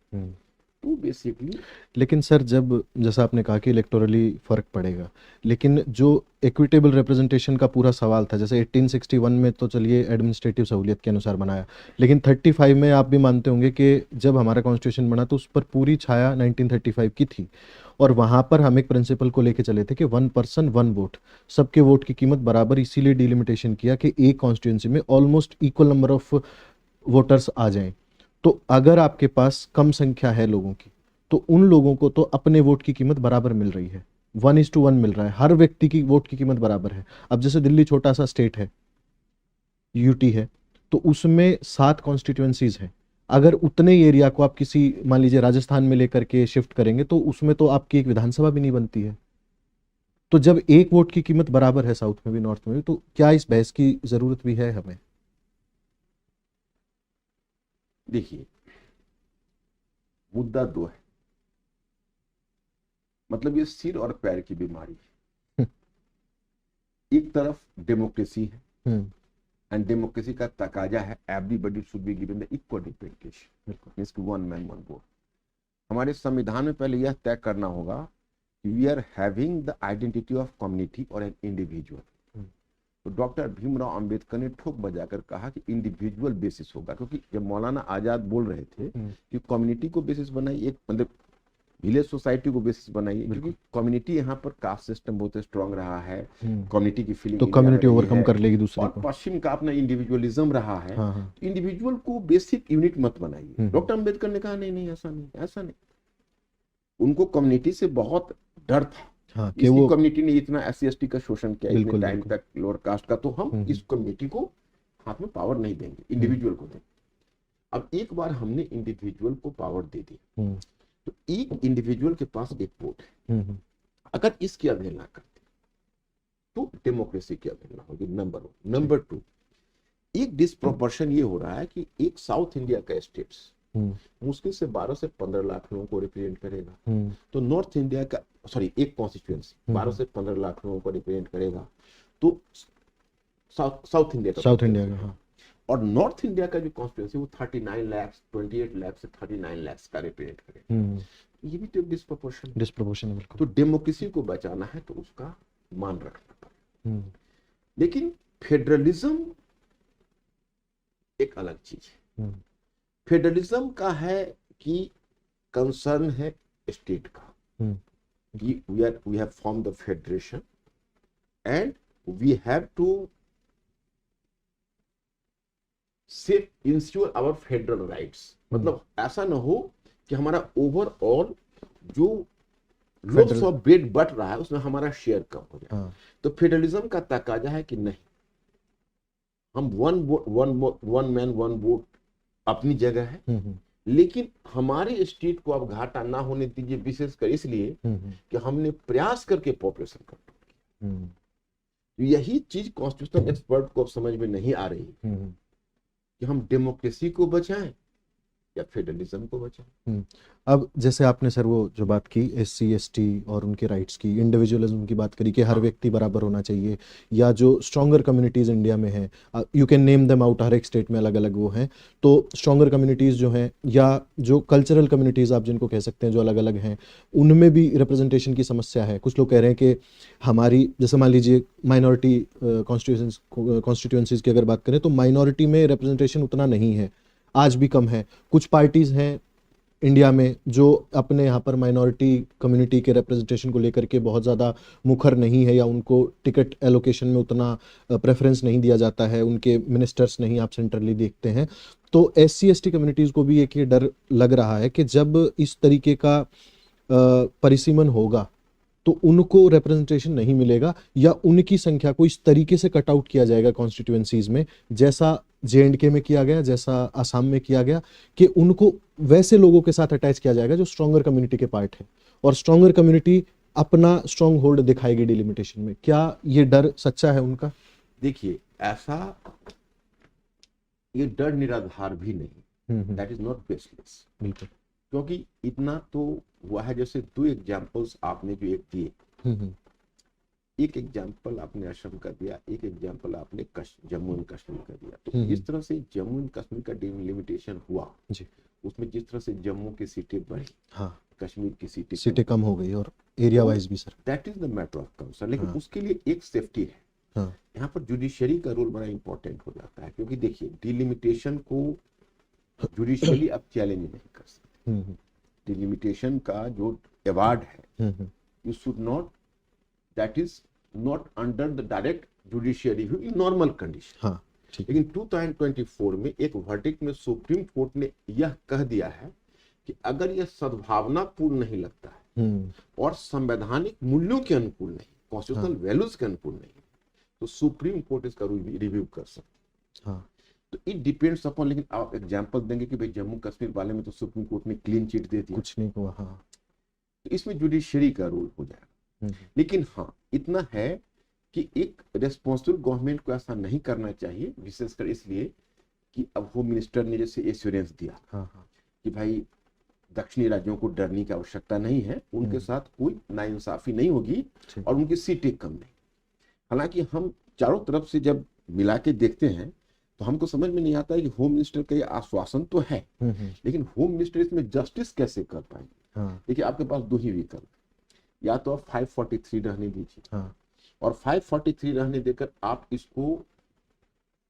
तो बेसिकली। लेकिन सर जब जैसा आपने कहा कि इलेक्टोरली फर्क पड़ेगा, लेकिन जो इक्विटेबल रिप्रेजेंटेशन का पूरा सवाल था, जैसे 1861 में तो चलिए एडमिनिस्ट्रेटिव सहूलियत के अनुसार बनाया, लेकिन 35 में आप भी मानते होंगे कि जब हमारा कॉन्स्टिट्यूशन बना तो उस पर पूरी छाया 1935 की थी, और वहाँ पर हम एक प्रिंसिपल को लेके चले थे कि 1 पर्सन 1 वोट, सबके वोट की कीमत बराबर, इसीलिए डिलिमिटेशन किया कि एक कॉन्स्टिट्यूंसी में almost equal number of voters आ जाएं। तो अगर आपके पास कम संख्या है लोगों की, तो उन लोगों को तो अपने वोट की कीमत बराबर मिल रही है, 1:1 मिल रहा है, हर व्यक्ति की वोट की कीमत बराबर है। अब जैसे दिल्ली छोटा सा स्टेट है, यूटी है, तो उसमें 7 कॉन्स्टिट्यूएंसीज हैं। अगर उतने ही एरिया को आप किसी मान लीजिए राजस्थान में लेकर के शिफ्ट करेंगे तो उसमें तो आपकी एक विधानसभा भी नहीं बनती है। तो जब एक वोट की कीमत बराबर है साउथ में भी नॉर्थ में भी, तो क्या इस बहस की जरूरत भी है हमें? देखिए मुद्दा 2 है, मतलब ये सिर और पैर की बीमारी है। एक तरफ डेमोक्रेसी है, एंड डेमोक्रेसी का तकाजा है everybody should be given the equal representation, means कि 1 मैन 1 वोट। हमारे संविधान में पहले यह तय करना होगा कि we are having the identity of community और एन इंडिविजुअल। तो डॉक्टर भीमराव अंबेडकर ने ठोक बजाकर कहा कि इंडिविजुअल बेसिस होगा, क्योंकि जब मौलाना आजाद बोल रहे थे कि कम्युनिटी को बेसिस बनाइए, एक मतलब विलेज सोसाइटी को बेसिस बनाइए, क्योंकि कम्युनिटी यहाँ पर कास्ट सिस्टम बहुत स्ट्रांग रहा है, कम्युनिटी की फीलिंग तो कम्युनिटी ओवरकम कर लेगी दूसरे को, पश्चिम का अपना इंडिविजुअलिज्म रहा है। इंडिविजुअल को बेसिक यूनिट मत बनाइए। डॉक्टर अंबेडकर ने कहा नहीं, ऐसा नहीं, ऐसा नहीं। उनको कम्युनिटी से बहुत डर था, इसकी कम्युनिटी ने इतना SC/ST का शोषण किया इतने टाइम तक, लोअर कास्ट का, तो हम इस कम्युनिटी को हाथ में पावर नहीं देंगे, इंडिविजुअल को देंगे। अब एक बार हमने इंडिविजुअल को पावर दे दी, तो एक इंडिविजुअल के पास एक वोट है, अगर इसकी अवहेलना करते तो डेमोक्रेसी की अवहेलना होगी, नंबर 1। नंबर 2, एक डिस्प्रोपोर्शन ये हो रहा है कि एक साउथ इंडिया का स्टेट्स मुश्किल से 12 से 15 लाख लोगों को रिप्रेजेंट करेगा, तो नॉर्थ इंडिया का एक कॉन्स्टिट्यूएंसी 12 से 15 लाख लोगों को रिप्रेजेंट करेगा, तो साउथ इंडिया का, और नॉर्थ इंडिया का जो कॉन्स्टिट्यूएंसी वो 39 लाख 28 लाख से 39 लाख का रिप्रेजेंट करेगा। ये भी तो एक डिस्प्रोपोर्शन है। तो डेमोक्रेसी को बचाना है तो उसका मान रखना पड़ेगा। लेकिन फेडरलिज्म एक अलग चीज है। फेडरलिज्म का है कि कंसर्न है स्टेट का, we have formed the federation and we have to safe ensure our federal rights, मतलब ऐसा ना हो कि हमारा ओवरऑल जो लोव्स ऑफ ब्रेड बट रहा है उसमें हमारा शेयर कम हो जाए। हाँ। तो फेडरलिज्म का तकाजा है कि नहीं, हम वन मैन वन वोट अपनी जगह है, लेकिन हमारे स्टेट को अब घाटा ना होने दीजिए, विशेषकर इसलिए कि हमने प्रयास करके पॉपुलेशन कंट्रोल किया। यही चीज कॉन्स्टिट्यूशनल एक्सपर्ट को अब समझ में नहीं आ रही कि हम डेमोक्रेसी को बचाएं या फेडरलिज्म को बचाएं। अब जैसे आपने सर वो जो बात की SC ST और उनके राइट्स की, इंडिविजुअलिज्म की बात करी कि हर व्यक्ति बराबर होना चाहिए, या जो स्ट्रॉन्गर कम्युनिटीज़ इंडिया में हैं, you can name them out, हर एक स्टेट में अलग अलग वो हैं, तो स्ट्रॉन्गर कम्युनिटीज़ जो हैं या जो कल्चरल कम्युनिटीज़ आप जिनको कह सकते हैं जो अलग अलग हैं, उनमें भी रिप्रेजेंटेशन की समस्या है। कुछ लोग कह रहे हैं कि हमारी, जैसे मान लीजिए माइनॉरिटी कॉन्स्टिट्यूएंसीज की अगर बात करें तो माइनॉरिटी में रिप्रेजेंटेशन उतना नहीं है, आज भी कम है। कुछ पार्टीज हैं इंडिया में जो अपने यहाँ पर माइनॉरिटी कम्युनिटी के रिप्रेजेंटेशन को लेकर के बहुत ज़्यादा मुखर नहीं है, या उनको टिकट एलोकेशन में उतना प्रेफरेंस नहीं दिया जाता है, उनके मिनिस्टर्स नहीं आप सेंट्रली देखते हैं। तो SC ST कम्युनिटीज़ को भी एक ये डर लग रहा है कि जब इस तरीके का परिसीमन होगा तो उनको रिप्रेजेंटेशन नहीं मिलेगा, या उनकी संख्या को इस तरीके से कट आउट किया जाएगा कॉन्स्टिट्यूएंसीज में, जैसा JNK में किया गया, जैसा आसाम में किया गया, कि उनको वैसे लोगों के साथ अटैच किया जाएगा जो स्ट्रॉन्गर कम्युनिटी के पार्ट है, और स्ट्रॉन्गर कम्युनिटी अपना स्ट्रॉन्ग होल्ड दिखाएगी डिलिमिटेशन में। क्या ये डर सच्चा है उनका? देखिए, ऐसा ये डर निराधार भी नहीं, दैट इज नॉट बेसलेस, बिल्कुल। क्योंकि इतना तो हुआ है। जैसे दो एग्जांपल्स आपने जो एक दिए, एक एग्जांपल आपने असम का दिया, एक एग्जांपल आपने जम्मू एंड कश्मीर का दिया। तो जिस तरह से जम्मू एंड कश्मीर का डिलिमिटेशन हुआ जी, उसमें जिस तरह से जम्मू की सीटें बढ़ी, हाँ, कश्मीर की सीटें कम हो गई, और एरिया वाइज भी sir, that is the matter of concern. लेकिन उसके लिए एक सेफ्टी है। हाँ, यहाँ पर जुडिशरी का रोल बड़ा इंपॉर्टेंट हो जाता है, क्योंकि देखिए डिलिमिटेशन को जुडिशरी अब चैलेंज नहीं कर सकती। डिलिमिटेशन का जो अवार्ड है, you should not, that is not under the direct judiciary review in normal condition. हाँ, ठीक। लेकिन 2024 में एक वर्डिक्ट में सुप्रीम कोर्ट ने यह कह दिया है कि अगर यह सद्भावनापूर्ण नहीं लगता है और संवैधानिक मूल्यों के अनुकूल नहीं, कॉन्स्टिट्यूशनल वैल्यूज के अनुकूल नहीं, तो सुप्रीम कोर्ट इसका रिव्यू कर सकता है। तो इट डिपेंड्स अपॉन। लेकिन आप एग्जांपल देंगे कि भाई जम्मू कश्मीर वाले में तो सुप्रीम कोर्ट ने क्लीन चिट दे दिया, कुछ नहीं हुआ, हाँ, तो इसमें जुडिशरी का रोल हो जाएगा। लेकिन हाँ, इतना है कि एक रेस्पॉन्सिबल गवर्नमेंट को ऐसा नहीं करना चाहिए, विशेषकर इसलिए कि अब होम मिनिस्टर ने जैसे एश्योरेंस दिया कि भाई दक्षिणी राज्यों को डरने की आवश्यकता नहीं है, उनके साथ कोई नाइंसाफी नहीं होगी और उनकी सीटें कम नहीं। हालांकि हम चारों तरफ से जब मिला के देखते हैं तो हमको समझ में नहीं आता है कि होम मिनिस्टर का ये आश्वासन तो है, लेकिन होम मिनिस्टर इसमें जस्टिस कैसे कर पाएंगे। देखिए, आपके पास दो ही विकल्प, या तो आप 543 रहने दीजिए, और 543 रहने देकर आप इसको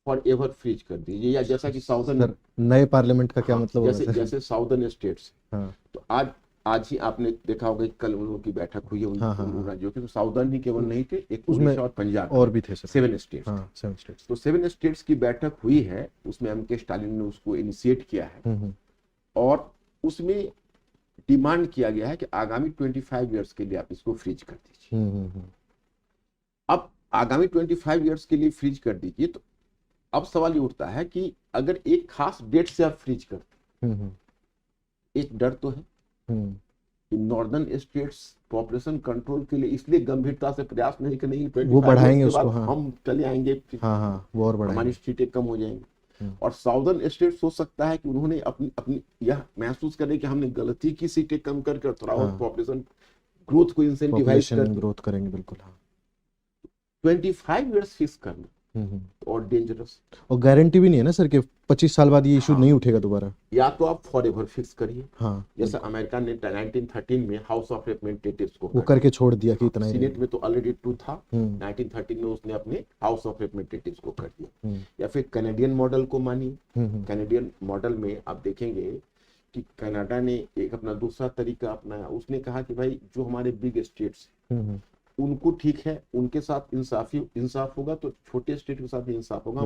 फॉर एवर फ्रीज कर दीजिए, या जैसा कि साउदर्न नए पार्लियामेंट का क्या मतलब होगा, जैसे साउदर्न स्टेट्स, तो आज ही आपने देखा होगा कि कल उन की बैठक हुई है उन राज्यों की, तो साउदर्न ही केवल नहीं थे, एक उड़ीसा और पंजाब और भी थे, 7 स्टेट्स। तो 7 स्टेट्स की बैठक हुई है, उसमें MK स्टालिन ने उसको इनिशिएट किया है, और उसमें डिमांड किया गया है कि आगामी 25 ईयर्स के लिए आप इसको फ्रीज कर दीजिए। अब आगामी 25 ईयर्स के लिए फ्रीज कर दीजिए, तो अब सवाल ये उठता है कि अगर एक खास डेट से आप फ्रीज करते, एक डर तो है कि नॉर्दर्न स्टेट्स पॉपुलेशन कंट्रोल के लिए इसलिए गंभीरता से प्रयास नहीं करेंगे, वो बढ़ाएंगे उसको, हम चले आएंगे, वो और बढ़ाएंगे, हमारी सीटें कम हो जाएंगी। और साउदर्न स्टेट सोच सकता है कि उन्होंने अपनी यह महसूस करें कि हमने गलती की, सीटें कम करके थोड़ा और पॉपुलेशन ग्रोथ को इंसेंटिवाइज करेंगे, बिल्कुल। 25 ईयर्स फिक्स करना और डेंजरस, और गारंटी भी नहीं है ना सर कि 25 साल बाद ये इशू नहीं उठेगा दोबारा। या तो आप फॉर एवर फिक्स करिए, जैसे अमेरिका ने 1913 में हाउस ऑफ रिप्रेजेंटेटिव्स को वो करके छोड़ दिया कि इतना ही, सीनेट में तो ऑलरेडी 2 था, 1913 में उसने अपने हाउस ऑफ रिप्रेजेंटेटिव्स को कर दिया। या फिर कैनेडियन मॉडल को मानिए, कैनेडियन मॉडल में आप देखेंगे कि कनाडा ने एक अपना दूसरा तरीका अपनाया, उसने कहा कि भाई जो हमारे बिग स्टेट्स उनको ठीक है, उनके साथ इंसाफ होगा तो छोटे स्टेट के साथ भी इंसाफ होगा।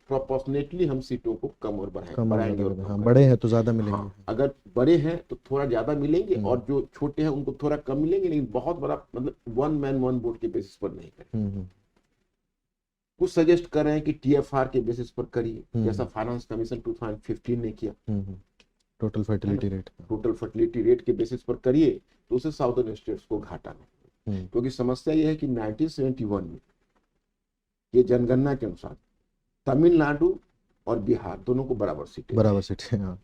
प्रोपोर्शनेटली हम सीटों को कम और बढ़ाएंगे और कम हाँ, करेंगे। बड़े हैं तो ज्यादा मिलेंगे। हाँ, अगर बड़े हैं तो थोड़ा ज्यादा मिलेंगे और जो छोटे हैं उनको थोड़ा कम मिलेंगे, लेकिन बहुत बड़ा मतलब वन मैन वन वोट के बेसिस पर नहीं करेंगे। कुछ सजेस्ट कर रहे हैं कि TFR के बेसिस पर करिए, जैसा फाइनेंस कमीशन 2015 ने किया। टोटल फर्टिलिटी रेट के बेसिस पर करिए तो उसे साउदर्न स्टेट्स को घाटा नहीं, क्योंकि समस्या यह है कि 1971 में ये जनगणना के अनुसार तमिलनाडु और बिहार दोनों को बराबर सीटें, हाँ,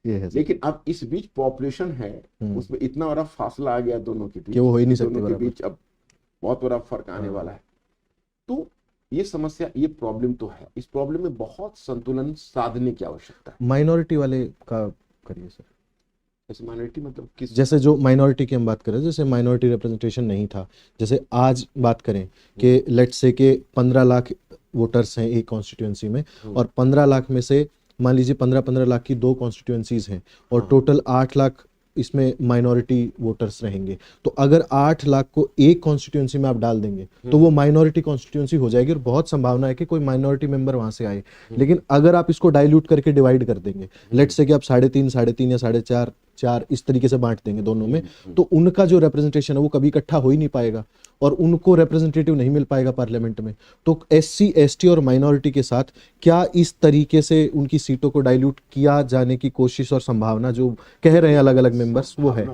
ये है। लेकिन अब इस बीच पॉपुलेशन है, उसमें इतना बड़ा फासला आ गया दोनों के बीच कि वो हो ही नहीं सकती दोनों के बराबर। बीच अब बहुत बड़ा फर्क आने वाला है। तो ये समस्या, ये प्रॉब्लम तो है। इस प्रॉब्लम में बहुत संतुलन साधने की आवश्यकता है। माइनॉरिटी वाले का करिए सर। जैसे माइनॉरिटी मतलब किस, जैसे जो माइनॉरिटी की हम बात करें, जैसे माइनॉरिटी रिप्रेजेंटेशन नहीं था, जैसे आज बात करें कि लेट्स से के 15 लाख वोटर्स हैं एक कॉन्स्टिट्यूएंसी में, और 15 लाख में से मान लीजिए 15-15 लाख की 2 कॉन्स्टिट्यूएंसीज हैं, और टोटल 8 लाख इसमें माइनॉरिटी वोटर्स रहेंगे। तो अगर 8 लाख को एक कॉन्स्टिट्यूएंसी में आप डाल देंगे तो वो माइनॉरिटी कॉन्स्टिट्यूएंसी हो जाएगी, और बहुत संभावना है कि कोई माइनॉरिटी मेंबर वहां से आए। लेकिन अगर आप इसको डाइल्यूट करके डिवाइड कर देंगे, लेट्स से कि आप 3.5 या 4.5 इस तरीके से बांट देंगे दोनों में, तो उनका जो रिप्रेजेंटेशन है वो कभी इकट्ठा हो ही नहीं पाएगा और उनको रिप्रेजेंटेटिव नहीं मिल पाएगा पार्लियामेंट में। तो SC ST और माइनॉरिटी के साथ क्या इस तरीके से उनकी सीटों को डाइल्यूट किया जाने की कोशिश और संभावना जो कह रहे हैं अलग अलग मेंबर्स, वो है?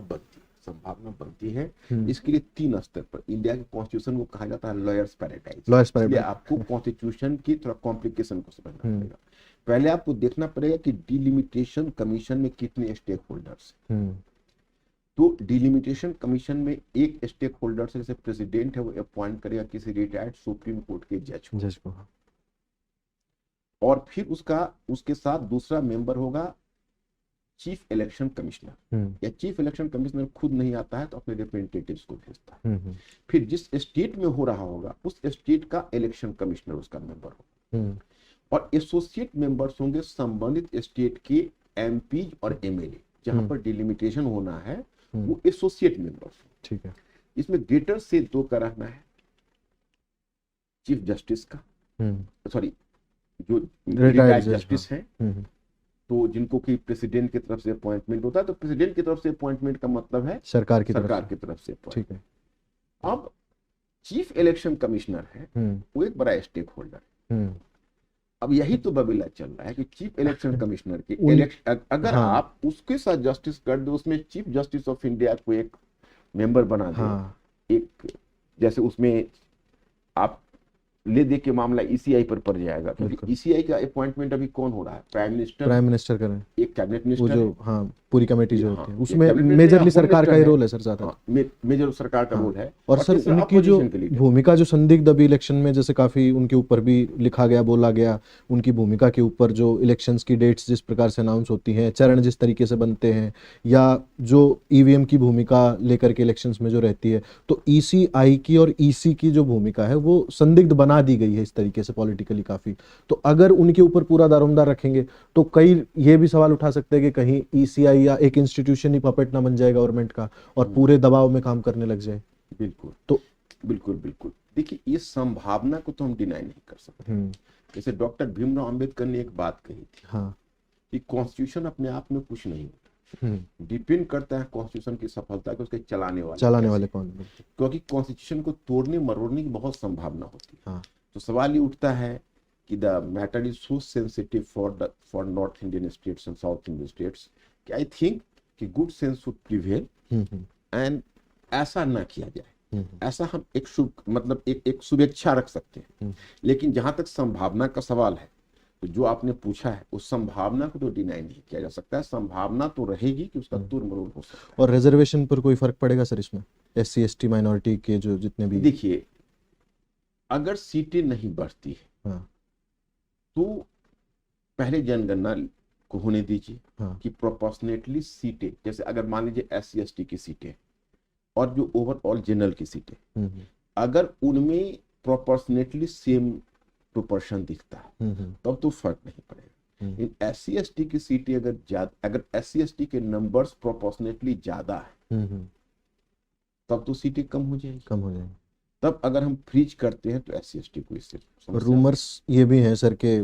संभावना बनती है। इसके लिए 3 स्तर पर इंडिया के कॉन्स्टिट्यूशन को कहा जाता है लॉयर्स पैराडाइज। आपको कॉन्स्टिट्यूशन की थोड़ा कॉम्प्लिकेशन को समझना पड़ेगा। पहले आपको देखना पड़ेगा कि डिलिमिटेशन कमीशन में कितने स्टेक होल्डर्स हैं। तो डिलिमिटेशन कमीशन में एक स्टेक होल्डर से, जैसे प्रेसिडेंट है, वो अपॉइंट करेगा किसी रिटायर्ड सुप्रीम कोर्ट के जज को। और फिर उसके साथ दूसरा मेंबर होगा चीफ इलेक्शन कमिश्नर, या चीफ इलेक्शन कमिश्नर खुद नहीं आता है तो अपने रिप्रेजेंटेटिव्स को भेजता है। फिर जिस स्टेट में हो रहा होगा उस स्टेट का इलेक्शन कमिश्नर उसका मेंबर होगा, और एसोसिएट मेंबर्स होंगे संबंधित स्टेट के MP और MLA। जहां पर डिलिमिटेशन होना है वो एसोसिएट मेंबर्स। ठीक है। इसमें ग्रेटर से 2 का रहना है चीफ जस्टिस का, सॉरी जो रिटायर्ड जस्टिस है, तो जिनको कि प्रेसिडेंट की तरफ से अपॉइंटमेंट होता है। तो प्रेसिडेंट की तरफ से अपॉइंटमेंट का मतलब है सरकार की तरफ से। ठीक है। अब चीफ इलेक्शन कमिश्नर है, वो एक बड़ा स्टेक होल्डर है। अब यही तो बबीला चल रहा है कि चीफ इलेक्शन कमिश्नर की अगर आप उसके साथ जस्टिस कर दो, उसमें चीफ जस्टिस ऑफ इंडिया को एक मेंबर बना दो, एक जैसे उसमें आप ले दे के मामला ECI पर पड़ जाएगा, क्योंकि ECI का अपॉइंटमेंट अभी कौन हो रहा है? प्राइम मिनिस्टर कर रहे हैं, एक कैबिनेट मिनिस्टर जो पूरी कमेटी जो होती है उसमें मेजरली सरकार का ही रोल है सर, ज्यादा मेजर सरकार का रोल है। और सर उनकी जो भूमिका जो संदिग्ध अभी इलेक्शन में जैसे काफी उनके ऊपर भी लिखा गया, बोला गया, उनकी भूमिका के ऊपर जो इलेक्शंस की डेट्स जिस प्रकार से अनाउंस होती हैं, चरण जिस तरीके से बनते हैं, या जो EVM की भूमिका लेकर के इलेक्शंस में जो रहती है, तो ECI की और EC की जो भूमिका है वो संदिग्ध बना दी गई है इस तरीके से पॉलिटिकली काफी। तो अगर उनके ऊपर पूरा दारोमदार रखेंगे तो कई ये भी सवाल उठा सकते हैं कि कहीं ECI या एक इंस्टीट्यूशन ही पपेट ना बन जाए गवर्नमेंट का और पूरे दबाव में काम करने लग जाए। बिल्कुल, तो बिल्कुल देखिए, ये संभावना को तो हम डिनाई नहीं कर सकते। जैसे डॉक्टर भीमराव अंबेडकर ने एक बात कही थी, कि कॉन्स्टिट्यूशन अपने आप में कुछ नहीं होता, डिपेंड करता है कॉन्स्टिट्यूशन की सफलता को उसके चलाने वाले कौन, क्योंकि कॉन्स्टिट्यूशन को तोड़ने मरोड़ने की बहुत संभावना होती है। तो सवाल ये उठता है कि the matter is so sensitive for north Indian states and south Indian states कि आई थिंक कि good sense should prevail and ऐसा ना किया जाए। ऐसा हम एक एक शुभेच्छा रख सकते हैं, लेकिन जहां तक संभावना का सवाल है, तो जो आपने पूछा है उस संभावना को तो डिनाई नहीं किया जा सकता है। संभावना तो रहेगी कि उसका तुर मरोड़ हो सकता है। और रिजर्वेशन पर कोई फर्क पड़ेगा सर इसमें? SC ST माइनॉरिटी के जो जितने भी, देखिए, अगर सीटें नहीं बढ़ती है तो पहले जनगणना को होने दीजिए कि प्रोपोर्शनेटली सीटें, जैसे अगर मान लीजिए SC ST की सीटें और जो ओवरऑल जनरल की सीटें, अगर उनमें प्रोपोर्शनेटली सेम प्रोपोर्शन दिखता है तब तो फर्क नहीं पड़ेगा। इन SC ST की सीटें अगर SC ST के नंबर्स प्रोपोर्शनेटली ज्यादा है तब तो सीटें कम हो जाएंगी। कम हो जाएंगे। तब अगर हम फ्रीज करते हैं तो SC ST को इससे समस्या रूमर्स ये भी हैं सर के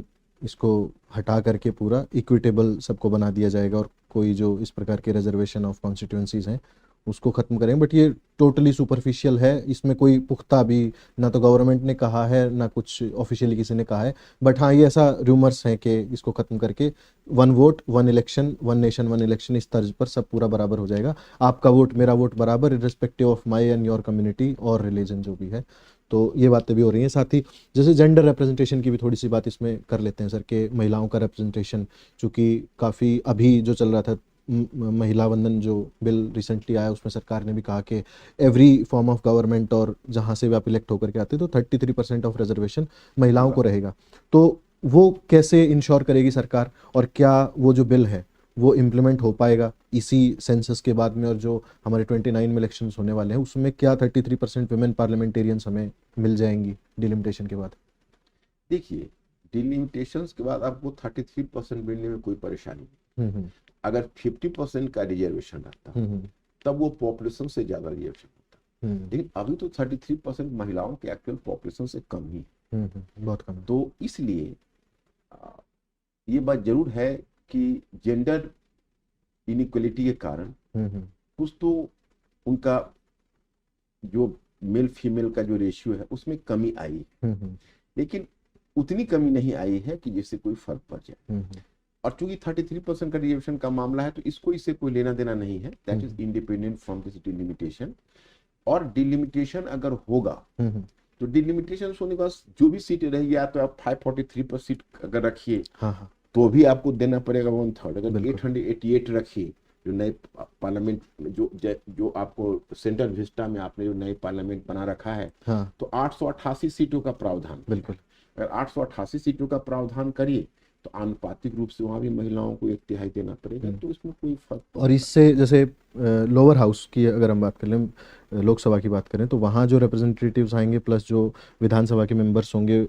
इसको हटा करके पूरा इक्विटेबल सबको बना दिया जाएगा और कोई जो इस प्रकार के रिजर्वेशन ऑफ कॉन्स्टिट्यूएंसीज हैं उसको ख़त्म करेंगे, बट ये टोटली सुपरफिशियल है, इसमें कोई पुख्ता भी ना तो गवर्नमेंट ने कहा है ना कुछ ऑफिशियली किसी ने कहा है, बट हाँ ये ऐसा रूमर्स हैं कि इसको ख़त्म करके 1 वोट 1 इलेक्शन 1 नेशन 1 इलेक्शन इस तर्ज पर सब पूरा बराबर हो जाएगा, आपका वोट मेरा वोट बराबर irrespective of my and your community और रिलीजन जो भी है। तो ये बातें भी हो रही हैं। साथ ही जैसे जेंडर रिप्रेजेंटेशन की भी थोड़ी सी बात इसमें कर लेते हैं सर कि महिलाओं का रिप्रेजेंटेशन चूँकि काफ़ी अभी जो चल रहा था महिला वंदन जो बिल रिसेंटली आया उसमें सरकार ने भी कहा कि एवरी फॉर्म ऑफ गवर्नमेंट और जहाँ से भी आप इलेक्ट होकर के आते तो 33% ऑफ रिजर्वेशन महिलाओं को रहेगा। तो वो कैसे इंश्योर करेगी सरकार और क्या वो जो बिल है वो इम्प्लीमेंट हो पाएगा इसी सेंसस के बाद में, और जो हमारे 29 में इलेक्शंस होने वाले हैं उसमें क्या 33% वुमेन पार्लियामेंटेरियंस हमें मिल जाएंगी डिलिमिटेशन के बाद? देखिए, डिलिमिटेशंस के बाद आपको 33% मिलने में कोई परेशानी नहीं। अगर 50% का रिजर्वेशन रहता तब वो पॉपुलेशन से ज्यादा रिजर्वेशन होता, लेकिन अभी तो 33% महिलाओं के एक्चुअल पॉपुलेशन से कम ही बहुत कम। तो इसलिए ये बात जरूर है कि जेंडर इनइक्वलिटी के कारण कुछ तो उनका जो मेल फीमेल का जो रेशियो है उसमें कमी आई है, लेकिन उतनी कमी नहीं आई है कि जिससे कोई फर्क पड़ जाए। और चूंकि 33% का रिजर्वेशन का मामला है तो इससे कोई लेना देना नहीं है, that is independent from this delimitation. और डिलिमिटेशन अगर होगा तो डिलिमिटेशन होने के बाद जो भी सीटें रहेगी या तो आप 543 पर सीट अगर रखिए तो भी आपको देना पड़ेगा 1/3। अगर 888 रखिए जो नए पार्लियामेंट में जो आपको सेंट्रल विस्टा में आपने जो नए पार्लियामेंट बना रखा है तो 888 सीटों का प्रावधान, बिल्कुल अगर 888 सीटों का प्रावधान करिए तो आनुपातिक रूप से वहां भी महिलाओं को 1/3 देना पड़ेगा, तो इसमें कोई फर्क। और इससे जैसे लोअर हाउस की अगर हम बात करें, लोकसभा की बात करें तो वहाँ जो रिप्रेजेंटेटिव्स आएंगे प्लस जो विधानसभा के मेंबर्स होंगे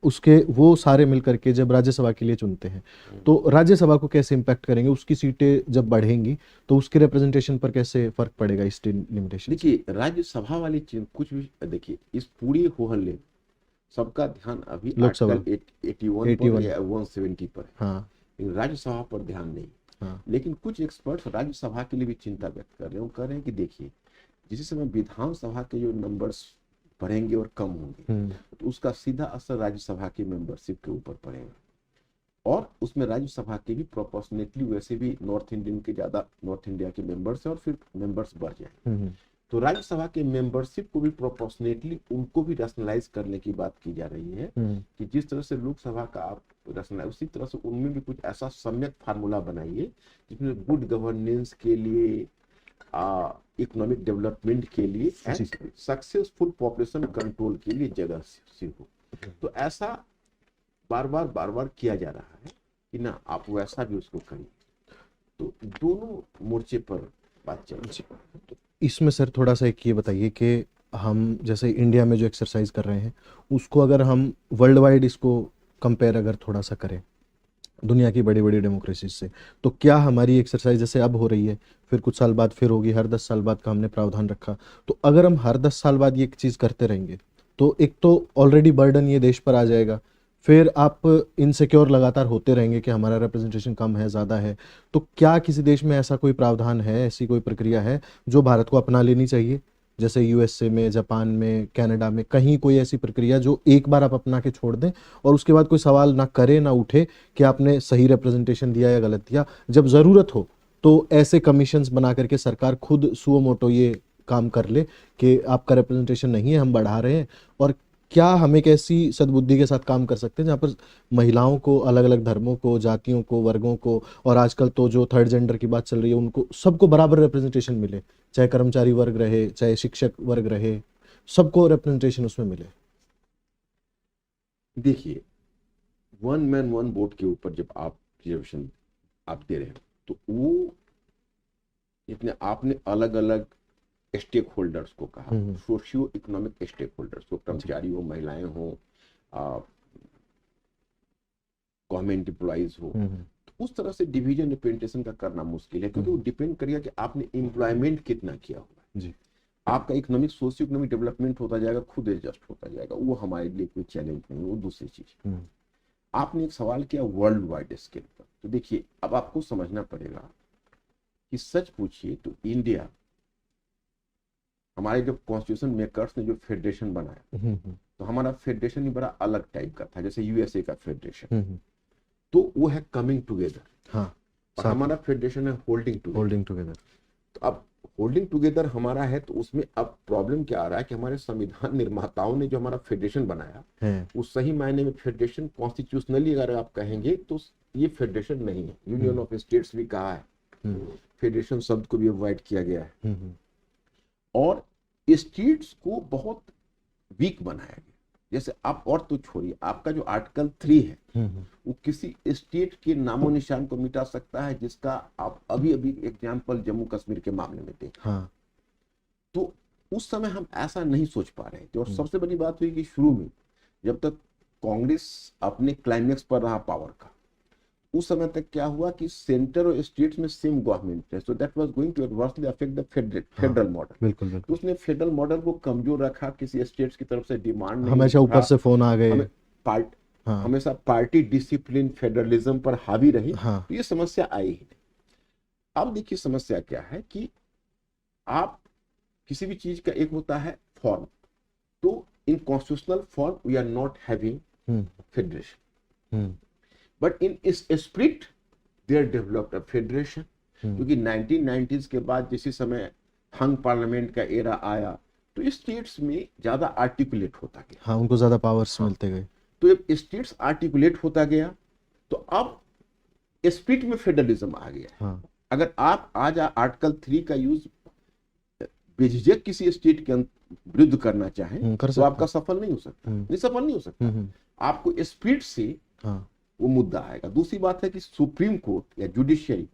उसके वो सारे मिलकर के जब राज्यसभा के लिए चुनते हैं तो राज्यसभा को कैसे इम्पैक्ट करेंगे, उसकी सीटें जब बढ़ेंगी तो उसके रिप्रेजेंटेशन पर कैसे फर्क पड़ेगा इस लिमिटेशन? देखिए, राज्यसभा वाली चीज कुछ भी देखिए, इस पूरी होहल्ले सबका ध्यान अभी आर्टिकल 81 पर या 170 पर है, लेकिन राज्यसभा पर ध्यान नहीं। लेकिन कुछ एक्सपर्ट्स राज्यसभा के लिए भी चिंता व्यक्त कर रहे हैं। वो कह रहे हैं कि देखिए, जिस समय विधानसभा के जो नंबर्स बढ़ेंगे और कम होंगे तो उसका सीधा असर राज्यसभा की मेंबरशिप के ऊपर पड़ेगा, और उसमें राज्यसभा के भी प्रोपोर्शनेटली वैसे भी नॉर्थ इंडियन के ज्यादा नॉर्थ इंडिया के मेंबर्स है और फिर मेंबर्स बढ़ जाए तो राज्यसभा के मेंबरशिप को भी प्रोपोर्शनेटली उनको भी रैशनलाइज करने की बात की जा रही है कि जिस तरह से लोकसभा का आप रैशनलाइज उसी तरह से उनमें भी कुछ ऐसा सम्यक फार्मूला बनाइए जिसमें गुड गवर्नेंस के लिए, इकोनॉमिक डेवलपमेंट के लिए, सक्सेसफुल पॉपुलेशन कंट्रोल के लिए जगह सी हो। तो ऐसा बार बार किया जा रहा है कि ना आप वैसा भी उसको करिए, तो दोनों मोर्चे पर बात चल रही है। तो इसमें सर थोड़ा सा एक ये बताइए कि हम जैसे इंडिया में जो एक्सरसाइज कर रहे हैं उसको अगर हम वर्ल्ड वाइड इसको कंपेयर अगर थोड़ा सा करें दुनिया की बड़ी बड़ी डेमोक्रेसी से, तो क्या हमारी एक्सरसाइज जैसे अब हो रही है फिर कुछ साल बाद फिर होगी, हर 10 साल बाद का हमने प्रावधान रखा, तो अगर हम हर 10 साल बाद ये चीज़ करते रहेंगे तो एक तो ऑलरेडी बर्डन ये देश पर आ जाएगा, फिर आप इनसिक्योर लगातार होते रहेंगे कि हमारा रिप्रेजेंटेशन कम है ज़्यादा है। तो क्या किसी देश में ऐसा कोई प्रावधान है, ऐसी कोई प्रक्रिया है जो भारत को अपना लेनी चाहिए, जैसे यूएसए में, जापान में, कनाडा में, कहीं कोई ऐसी प्रक्रिया जो एक बार आप अपना के छोड़ दें और उसके बाद कोई सवाल ना करे ना उठे कि आपने सही रिप्रेजेंटेशन दिया या गलत दिया, जब ज़रूरत हो तो ऐसे कमीशंस बना करके सरकार खुद सुओ मोटो ये काम कर ले कि आपका रिप्रेजेंटेशन नहीं है, हम बढ़ा रहे हैं? और क्या हम एक ऐसी सद्बुद्धि के साथ काम कर सकते हैं जहाँ पर महिलाओं को, अलग अलग धर्मों को, जातियों को, वर्गों को, और आजकल तो जो थर्ड जेंडर की बात चल रही है उनको सबको बराबर रिप्रेजेंटेशन मिले, चाहे कर्मचारी वर्ग रहे चाहे शिक्षक वर्ग रहे, सबको रिप्रेजेंटेशन उसमें मिले? देखिए, 1 मैन 1 वोट के ऊपर जब आप रिजर्वेशन आप दे रहे हैं तो वो इतने आपने अलग अलग स्टेक होल्डर्स को कहा, सोशियो इकोनॉमिक स्टेक होल्डर्स को, कर्मचारी हो, महिलाएं हो, गवर्नमेंट एम्प्लॉइज हो, तो उस तरह से डिवीजन रिप्रेजेंटेशन का करना मुश्किल है क्योंकि वो डिपेंड करेगा कि आपने एम्प्लॉयमेंट कितना किया हुआ है। आपका इकोनॉमिक सोशियो इकोनॉमिक डेवलपमेंट होता जाएगा, खुद एडजस्ट होता जाएगा, वो हमारे लिए कोई चैलेंज नहीं, वो दूसरी चीज। आपने एक सवाल किया वर्ल्ड वाइड स्केल पर, तो देखिए अब आपको समझना पड़ेगा कि सच पूछिए तो इंडिया, हमारे जब कॉन्स्टिट्यूशन मेकर्स ने जो फेडरेशन बनाया, तो हमारा फेडरेशन ही बड़ा अलग टाइप का था, जैसे यूएसए का फेडरेशन, तो वो है कमिंग टुगेदर। हाँ, और हमारा फेडरेशन है होल्डिंग टुगेदर। तो अब होल्डिंग टुगेदर हमारा है, तो उसमें अब प्रॉब्लम क्या आ रहा है कि हमारे संविधान निर्माताओं ने जो हमारा फेडरेशन बनाया है, वो सही मायने में फेडरेशन कॉन्स्टिट्यूशनली अगर आप कहेंगे तो ये फेडरेशन नहीं है। यूनियन ऑफ स्टेट्स भी कहा है, फेडरेशन शब्द को भी अवॉइड किया गया है, और स्टेट्स को बहुत वीक बनाया गया। जैसे आप और तो छोड़िए, आपका जो आर्टिकल 3 है वो किसी स्टेट के नामो निशान को मिटा सकता है, जिसका आप अभी अभी एग्जांपल जम्मू कश्मीर के मामले में देखें। हाँ। तो उस समय हम ऐसा नहीं सोच पा रहे थे, और सबसे बड़ी बात हुई कि शुरू में जब तक कांग्रेस अपने क्लाइमेक्स पर रहा पावर का, उस समय तक क्या हुआ कि सेंटर और स्टेट्स में सेम गवर्नमेंट है, so that was going to adversely affect the federal model. बिल्कुल बिल्कुल। तो उसने फेडरल मॉडल को कमजोर रखा, किसी स्टेट्स की तरफ से डिमांड नहीं, हमेशा ऊपर से फोन आ गए, हमेशा पार्टी डिसिप्लिन फेडरलिज्म पर हावी रही। तो ये समस्या आई ही नहीं। अब देखिए समस्या क्या है कि आप किसी भी चीज का एक होता है फॉर्म, तो in constitutional form we are not having federation, but in इस spirit there developed a federation. क्योंकि 1990s के बाद जिस समय हंग पार्लियामेंट का एरा आया, तो स्टेट्स में ज्यादा आर्टिकुलेट होता गया। हाँ, उनको ज्यादा पावर्स मिलते गए। तो जब स्टेट्स आर्टिकुलेट होता गया, तो अब स्पिरिट में फेडरलिज्म आ गया। हाँ। अगर आप आज आर्टिकल 3 का यूज बेझिझक किसी स्टेट के विरुद्ध करना चाहें, तो आपका सफल नहीं हो सकता, निसफल नहीं हो सकता। आपको स्पिरिट से वो मुद्दा आएगा। दूसरी बात है कि सुप्रीम कोर्ट या जुडिशियरी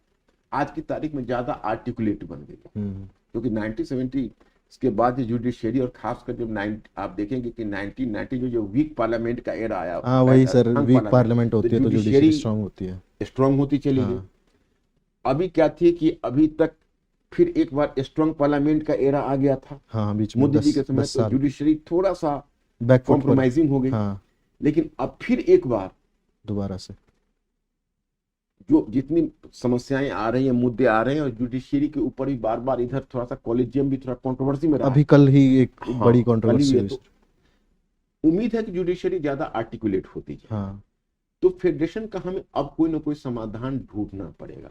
आज की तारीख में ज्यादा आर्टिकुलेट बन गई, क्योंकि 1970 इसके बाद जुडिशियरी, और खासकर जब आप देखेंगे कि 1990 जो वीक पार्लियामेंट का एरा आया, हाँ वही सर, वीक पार्लियामेंट होती है तो जुडिशियरी स्ट्रांग होती चली गई। अभी क्या थी कि अभी तक फिर एक बार स्ट्रांग पार्लियामेंट का एरा आ गया था। हाँ, बीच में मोदी जी के समय तो जुडिशियरी थोड़ा सा कॉम्प्रोमाइजिंग हो गई। लेकिन अब फिर एक बार दोबारा से जो जितनी समस्याएं आ रही हैं, मुद्दे आ रहे हैं, और जुडिशियरी के ऊपर भी बार बार इधर थोड़ा सा कॉलेजियम भी थोड़ा कंट्रोवर्सी में रहा। अभी कल ही एक बड़ी कंट्रोवर्सी हुई। तो उम्मीद है कि जुडिशियरी ज्यादा आर्टिकुलेट होती है। तो फेडरेशन का हमें अब कोई ना कोई समाधान ढूंढना पड़ेगा।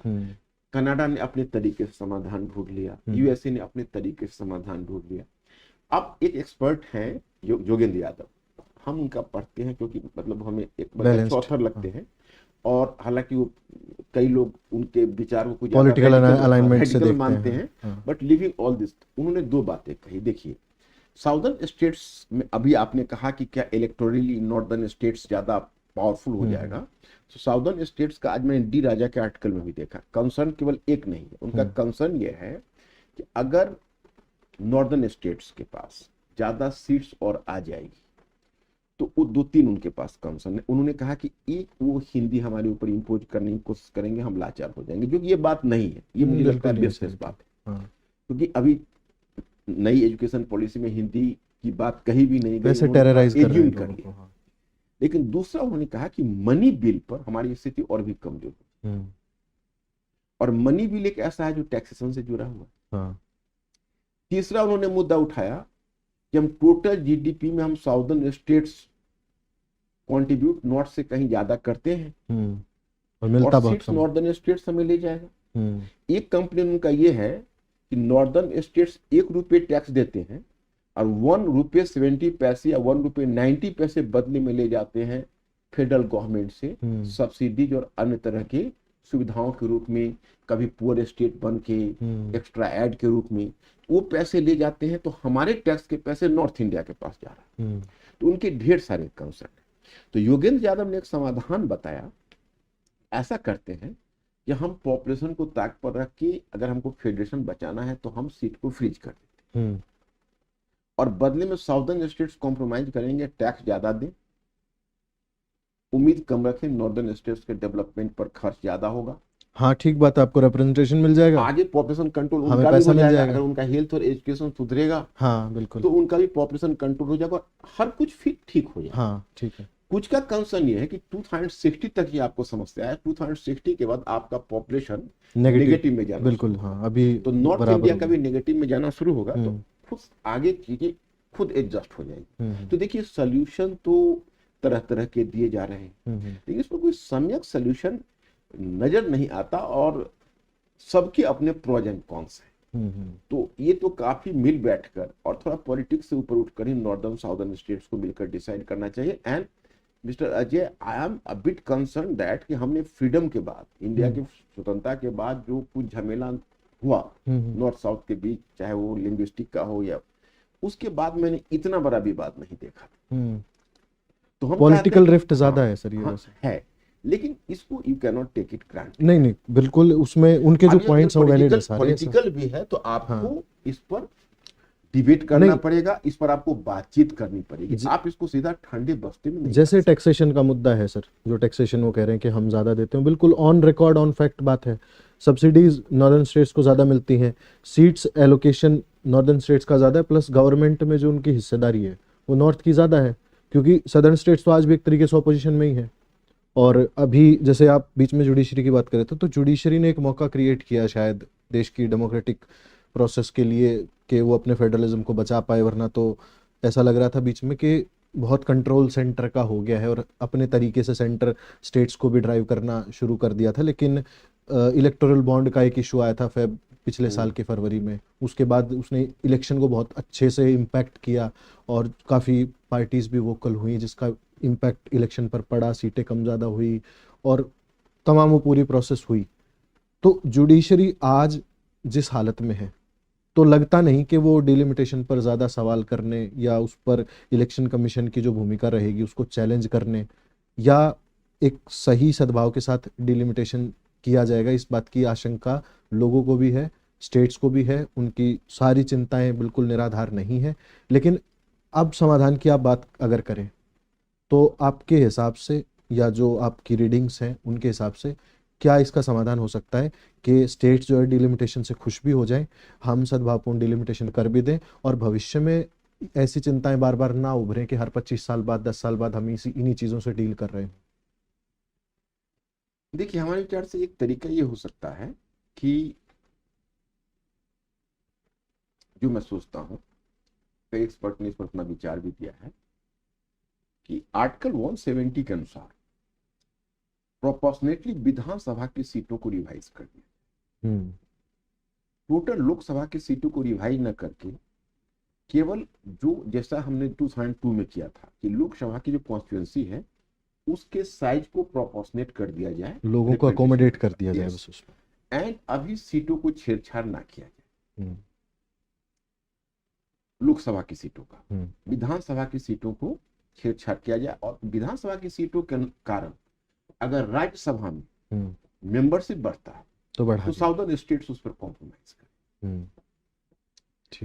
कनाडा ने अपने तरीके से समाधान ढूंढ लिया, यूएसए ने अपने तरीके से समाधान ढूंढ लिया। अब एक एक्सपर्ट हैं योगेंद्र यादव, हम उनका पढ़ते हैं क्योंकि मतलब हमें एक ऑथर लगते हैं, और हालांकि वो कई लोग उनके विचारों को पॉलिटिकल अलाइनमेंट से देखते मानते हैं, बट लिविंग ऑल दिस उन्होंने दो बातें कही। देखिए, साउदर्न स्टेट्स में अभी आपने कहा कि क्या इलेक्टोरली नॉर्दर्न स्टेट्स ज्यादा पावरफुल हो जाएगा, तो साउदर्न स्टेट्स का आज मैंने डी राजा के आर्टिकल में भी देखा, कंसर्न केवल एक नहीं है, उनका कंसर्न ये है कि अगर नॉर्दर्न स्टेट्स के पास ज्यादा सीट्स और आ जाएगी तो वो 2-3 उनके पास कंसर्न है। उन्होंने कहा कि एक वो हिंदी हमारे ऊपर इंपोज करने की कोशिश करेंगे, हम लाचार हो जाएंगे, जो कि ये बात नहीं है, ये मुझे लगता है बेसिस बात है। क्योंकि अभी नई एजुकेशन पॉलिसी में हिंदी की बात कहीं भी नहीं गई, टेरराइज कर रहे हैं। लेकिन दूसरा उन्होंने कहा कि मनी बिल पर हमारी स्थिति और भी कमजोर है, और मनी बिल एक ऐसा है जो टैक्सेशन से जुड़ा हुआ। तीसरा उन्होंने मुद्दा उठाया कि हम टोटल जीडीपी में हम साउदर्न स्टेट्स कंट्रीब्यूट नॉर्थ से कहीं ज्यादा करते हैं, और मिलता बहुत नॉर्दर्न स्टेट्स हमें ले जाएगा। एक कंप्लेन उनका ये है कि नॉर्दर्न स्टेट्स ₹1 टैक्स देते हैं और ₹1.70 या ₹1.90 बदले में ले जाते हैं फेडरल गवर्नमेंट से सब्सिडीज और अन्य तरह के सुविधाओं के रूप में, कभी पुअर स्टेट बन के एक्स्ट्रा एड के रूप में वो पैसे ले जाते हैं, तो हमारे टैक्स के पैसे नॉर्थ इंडिया के पास जा रहा है। तो उनके ढेर सारे कंसर्न है। तो योगेंद्र यादव ने एक समाधान बताया, ऐसा करते हैं कि हम पॉपुलेशन को ताक पर रख के अगर हमको फेडरेशन बचाना है तो हम सीट को फ्रीज कर देते हैं, और बदले में साउदर्न स्टेट्स कॉम्प्रोमाइज करेंगे, टैक्स ज्यादा दें, उम्मीद कम रखें, नॉर्दर्न स्टेट्स के डेवलपमेंट पर खर्च ज्यादा होगा, हाँ ठीक बात है, आपको रिप्रेजेंटेशन मिल जाएगा, आगे पॉपुलेशन कंट्रोल हमें उनका भी पैसा हो मिल जाएगा। जाएगा। अगर उनका हेल्थ और एजुकेशन सुधरेगा हाँ बिल्कुल। तो उनका भी पॉपुलेशन कंट्रोल हो जाएगा और हर कुछ फिर ठीक हो जाएगा। हाँ ठीक है। कुछ का कंसर्न ये है कि 2060 तक ही आपको समस्या है, 2060 के बाद आपका पॉपुलेशन नेगेटिव में जाना बिल्कुल। शुरू होगा। हाँ अभी तो नॉर्थ बराबर इंडिया हो का गया। भी नेगेटिव में जाना शुरू होगा तो हम्म, खुद आगे चीजें खुद एडजस्ट हो जाएगी। हम्म, तो देखिए सोल्यूशन तो तरह तरह के दिए जा रहे हैं, लेकिन इसमें कोई सम्यक सोल्यूशन नजर नहीं आता और सबके अपने प्रोज एंड कॉन्स हैं। तो ये तो काफी मिल बैठकर और थोड़ा पॉलिटिक्स से ऊपर उठकर ही नॉर्दर्न साउदर्न स्टेट्स को मिलकर डिसाइड करना चाहिए। And mister Ajay, I am a bit concern that कि हमने फ्रीडम के बाद, इंडिया की स्वतंत्रता के बाद जो कुछ झमेला हुआ नॉर्थ साउथ के बीच, चाहे वो लिंग्विस्टिक का हो या उसके बाद मैंने इतना बड़ा विवाद नहीं देखा। तो हम पॉलिटिकल रिफ्ट हाँ, ज्यादा है सर ये हाँ, वैसे। है, लेकिन इसको you can not take it granted. नहीं नहीं बिल्कुल, उसमें उनके जो पॉइंट्स हैं वैलिड है सारे। पॉलिटिकल भी है तो आपको इस पर डिबेट करना पड़ेगा, इस पर आपको बातचीत करनी पड़ेगी। आप इसको सीधा ठंडे बस्ते में नहीं जैसे टैक्सेशन का मुद्दा है सर, जो टैक्सेशन वो कह रहे हैं कि हम ज्यादा देते हैं, बिल्कुल ऑन रिकॉर्ड ऑन फैक्ट बात है। सब्सिडीज नॉर्दर्न स्टेट्स को ज्यादा मिलती हैं, सीट्स एलोकेशन नॉर्दर्न स्टेट्स का ज्यादा है, प्लस गवर्नमेंट में जो उनकी हिस्सेदारी है वो नॉर्थ की ज्यादा है, क्योंकि सदर्न स्टेट्स तो आज भी एक तरीके से ऑपोजिशन में ही है। और अभी जैसे आप बीच में जुडिशरी की बात कर रहे थे, तो जुडिशरी ने एक मौका क्रिएट किया शायद देश की डेमोक्रेटिक प्रोसेस के लिए कि वो अपने फेडरलिज्म को बचा पाए, वरना तो ऐसा लग रहा था बीच में कि बहुत कंट्रोल सेंटर का हो गया है और अपने तरीके से सेंटर स्टेट्स को भी ड्राइव करना शुरू कर दिया था। लेकिन इलेक्टोरल बॉन्ड का एक इशू आया था पिछले साल के फरवरी में, उसके बाद उसने इलेक्शन को बहुत अच्छे से इम्पैक्ट किया और काफ़ी पार्टीज भी वोकल हुई, जिसका इम्पैक्ट इलेक्शन पर पड़ा, सीटें कम ज़्यादा हुई और तमाम वो पूरी प्रोसेस हुई। तो जुडिशरी आज जिस हालत में है, तो लगता नहीं कि वो डिलिमिटेशन पर ज़्यादा सवाल करने या उस पर इलेक्शन कमीशन की जो भूमिका रहेगी उसको चैलेंज करने या एक सही सद्भाव के साथ डिलिमिटेशन किया जाएगा, इस बात की आशंका लोगों को भी है, स्टेट्स को भी है। उनकी सारी चिंताएं बिल्कुल निराधार नहीं है। लेकिन अब समाधान की आप बात अगर करें तो आपके हिसाब से या जो आपकी रीडिंग्स हैं उनके हिसाब से क्या इसका समाधान हो सकता है कि स्टेट्स जो है डिलिमिटेशन से खुश भी हो जाएं, हम सद्भावपूर्ण डिलिमिटेशन कर भी दें और भविष्य में ऐसी चिंताएं बार बार ना उभरें कि हर 25 साल बाद 10 साल बाद हम इन्हीं चीज़ों से डील कर रहे हैं? देखिए, हमारे विचार से एक तरीका ये हो सकता है कि जो मैं सोचता हूँ, कई एक्सपर्ट ने इस पर अपना विचार भी दिया है कि आर्टिकल 170 के अनुसार प्रोपोर्शनेटली विधानसभा की सीटों को रिवाइज कर दिया। टोटल लोकसभा की सीटों को रिवाइज न करके केवल जो जैसा हमने 2002 में किया था कि लोकसभा की जो कॉन्स्टिट्यूएंसी है उसके साइज को प्रोपोर्शनेट कर दिया जाए, लोगों को अकोमोडेट कर दिया जाए बस उसमें, एंड अभी सीटों को छेड़छाड़ ना किया जाए। लोकसभा की सीटों का विधानसभा की सीटों को छेड़छाड़ किया जाए और विधानसभा की सीटों के कारण अगर राज्यसभा में मेंबरशिप बढ़ता है तो साउदर्न स्टेट्स उस पर कॉम्प्रोमाइज करें।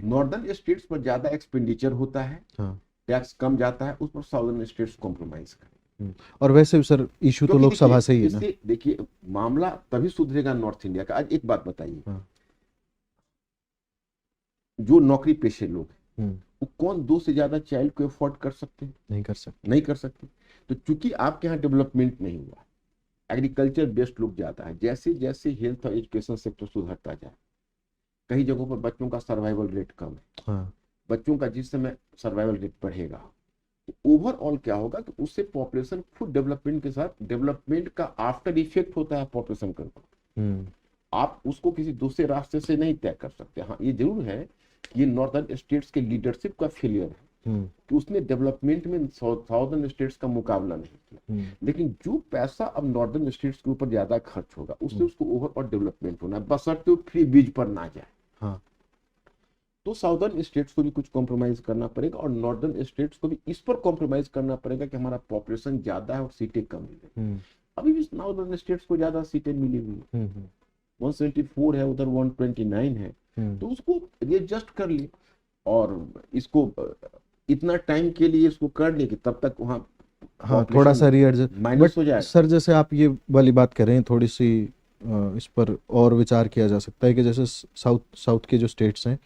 नॉर्दर्न स्टेट्स पर ज्यादा एक्सपेंडिचर होता है, टैक्स कम जाता है, उस पर साउदर्न स्टेट्स कॉम्प्रोमाइज करें। और वैसे सर इशू तो लोकसभा से ही है ना। देखिए, मामला तभी सुधरेगा नॉर्थ इंडिया का। आज एक बात बताइए, जो नौकरी पेशे लोग हैं वो कौन 2 से ज्यादा चाइल्ड को अफोर्ड कर सकते हैं? नहीं कर सकते। तो चूंकि आपके यहाँ डेवलपमेंट नहीं हुआ, एग्रीकल्चर बेस्ड लोग ज्यादा है, जैसे जैसे हेल्थ और एजुकेशन सेक्टर सुधरता जाए, कई जगहों पर बच्चों का सर्वाइवल रेट कम है, बच्चों का जिस समय सर्वाइवल रेट बढ़ेगा तो ओवरऑल क्या होगा कि उससे पॉपुलेशन खुद डेवलपमेंट के साथ, डेवलपमेंट का आफ्टर इफेक्ट होता है पॉपुलेशन का, आप उसको किसी दूसरे रास्ते से नहीं तय कर सकते। हाँ, ये जरूर है कि ये नॉर्दर्न स्टेट्स के लीडरशिप का फेलियर है कि उसने डेवलपमेंट में साउदर्न स्टेट्स का मुकाबला नहीं किया। लेकिन जो पैसा अब नॉर्दर्न स्टेट्स के ऊपर ज्यादा खर्च होगा उससे उसको ओवरऑल डेवलपमेंट होना है, बशर्ते वो फ्री बीज पर ना जाए। तो साउदर्न स्टेट्स को भी कुछ कॉम्प्रोमाइज करना पड़ेगा और नॉर्दर्न स्टेट्स को भी इस पर कॉम्प्रोमाइज करना पड़ेगा कि हमारा पॉपुलेशन ज्यादा है और सीटें कम मिले। अभी भी नॉर्दर्न स्टेट्स को ज्यादा सीटें मिली हुई है, 174 है, उधर 129 है, तो उसको एडजस्ट कर लिए और इसको इतना टाइम के लिए इसको कर ले कि तब तक वहाँ थोड़ा सा रीएडजस्ट माइनस हो जाए। सर जैसे आप ये वाली बात कर रहे हैं, थोड़ी सी इस पर और विचार किया जा सकता है कि जैसे साउथ साउथ के जो स्टेट्स हैं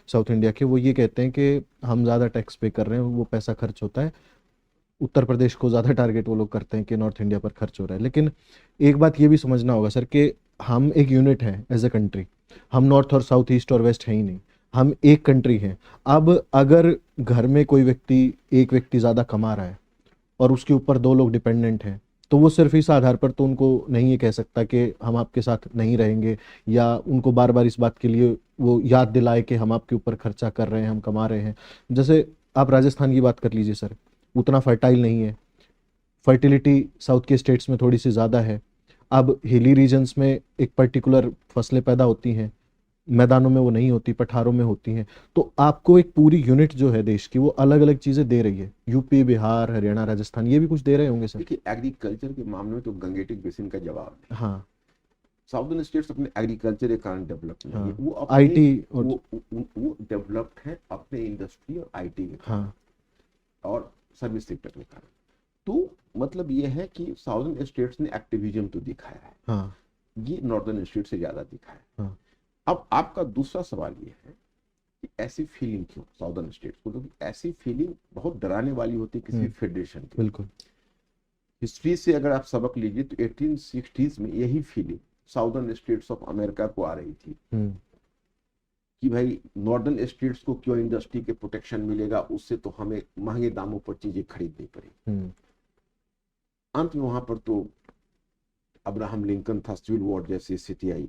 साउथ इंडिया के, वो ये कहते हैं कि हम ज़्यादा टैक्स पे कर रहे हैं, वो पैसा खर्च होता है। उत्तर प्रदेश को ज़्यादा टारगेट वो लोग करते हैं कि नॉर्थ इंडिया पर खर्च हो रहा है। लेकिन एक बात ये भी समझना होगा सर कि हम एक यूनिट हैं एज ए कंट्री। हम नॉर्थ और साउथ, ईस्ट और वेस्ट हैं ही नहीं, हम एक कंट्री हैं। अब अगर घर में कोई व्यक्ति, एक व्यक्ति ज़्यादा कमा रहा है और उसके ऊपर दो लोग डिपेंडेंट हैं, तो वो सिर्फ इस आधार पर तो उनको नहीं ये कह सकता कि हम आपके साथ नहीं रहेंगे, या उनको बार बार इस बात के लिए वो याद दिलाए कि हम आपके ऊपर खर्चा कर रहे हैं, हम कमा रहे हैं। जैसे आप राजस्थान की बात कर लीजिए सर, उतना फर्टाइल नहीं है, फर्टिलिटी साउथ के स्टेट्स में थोड़ी सी ज़्यादा है। अब हिली रीजन्स में एक पर्टिकुलर फसलें पैदा होती हैं, मैदानों में वो नहीं होती, पठारों में होती हैं। तो आपको एक पूरी यूनिट जो है देश की, वो अलग अलग चीज़ें दे रही है। यूपी, बिहार, हरियाणा, राजस्थान, ये भी कुछ दे रहे होंगे सर। देखिए, एग्रीकल्चर के मामले में तो गंगेटिक बेसिन का जवाब है। हाँ साउदर्न स्टेट्स अपने एग्रीकल्चर के कारण डेवलप नहीं है, हाँ, वो अपने आईटी और वो डेवलप्ड है अपने इंडस्ट्री और आईटी के कारण हाँ और सर्विस सेक्टर के कारण। तो मतलब ये है कि साउदर्न स्टेट्स ने एक्टिविज्म तो दिखाया है, हाँ ये नॉर्दर्न स्टेट से ज्यादा दिखाया है। हाँ, अब आपका दूसरा सवाल ये है कि ऐसी फीलिंग क्यों साउदर्न स्टेट्स को, क्योंकि ऐसी फीलिंग बहुत डराने वाली होती है किसी फेडरेशन की। बिल्कुल। हिस्ट्री से अगर आप सबक लीजिए तो 1860s में यही feeling southern states of America को आ रही थी कि भाई नॉर्दर्न स्टेट्स को क्यों इंडस्ट्री के प्रोटेक्शन मिलेगा, उससे तो हमें महंगे दामों पर चीजें खरीदनी पड़ेगी। अंत में वहां पर तो अब्राहम लिंकन था, सिविल वॉर जैसी स्थिति आई।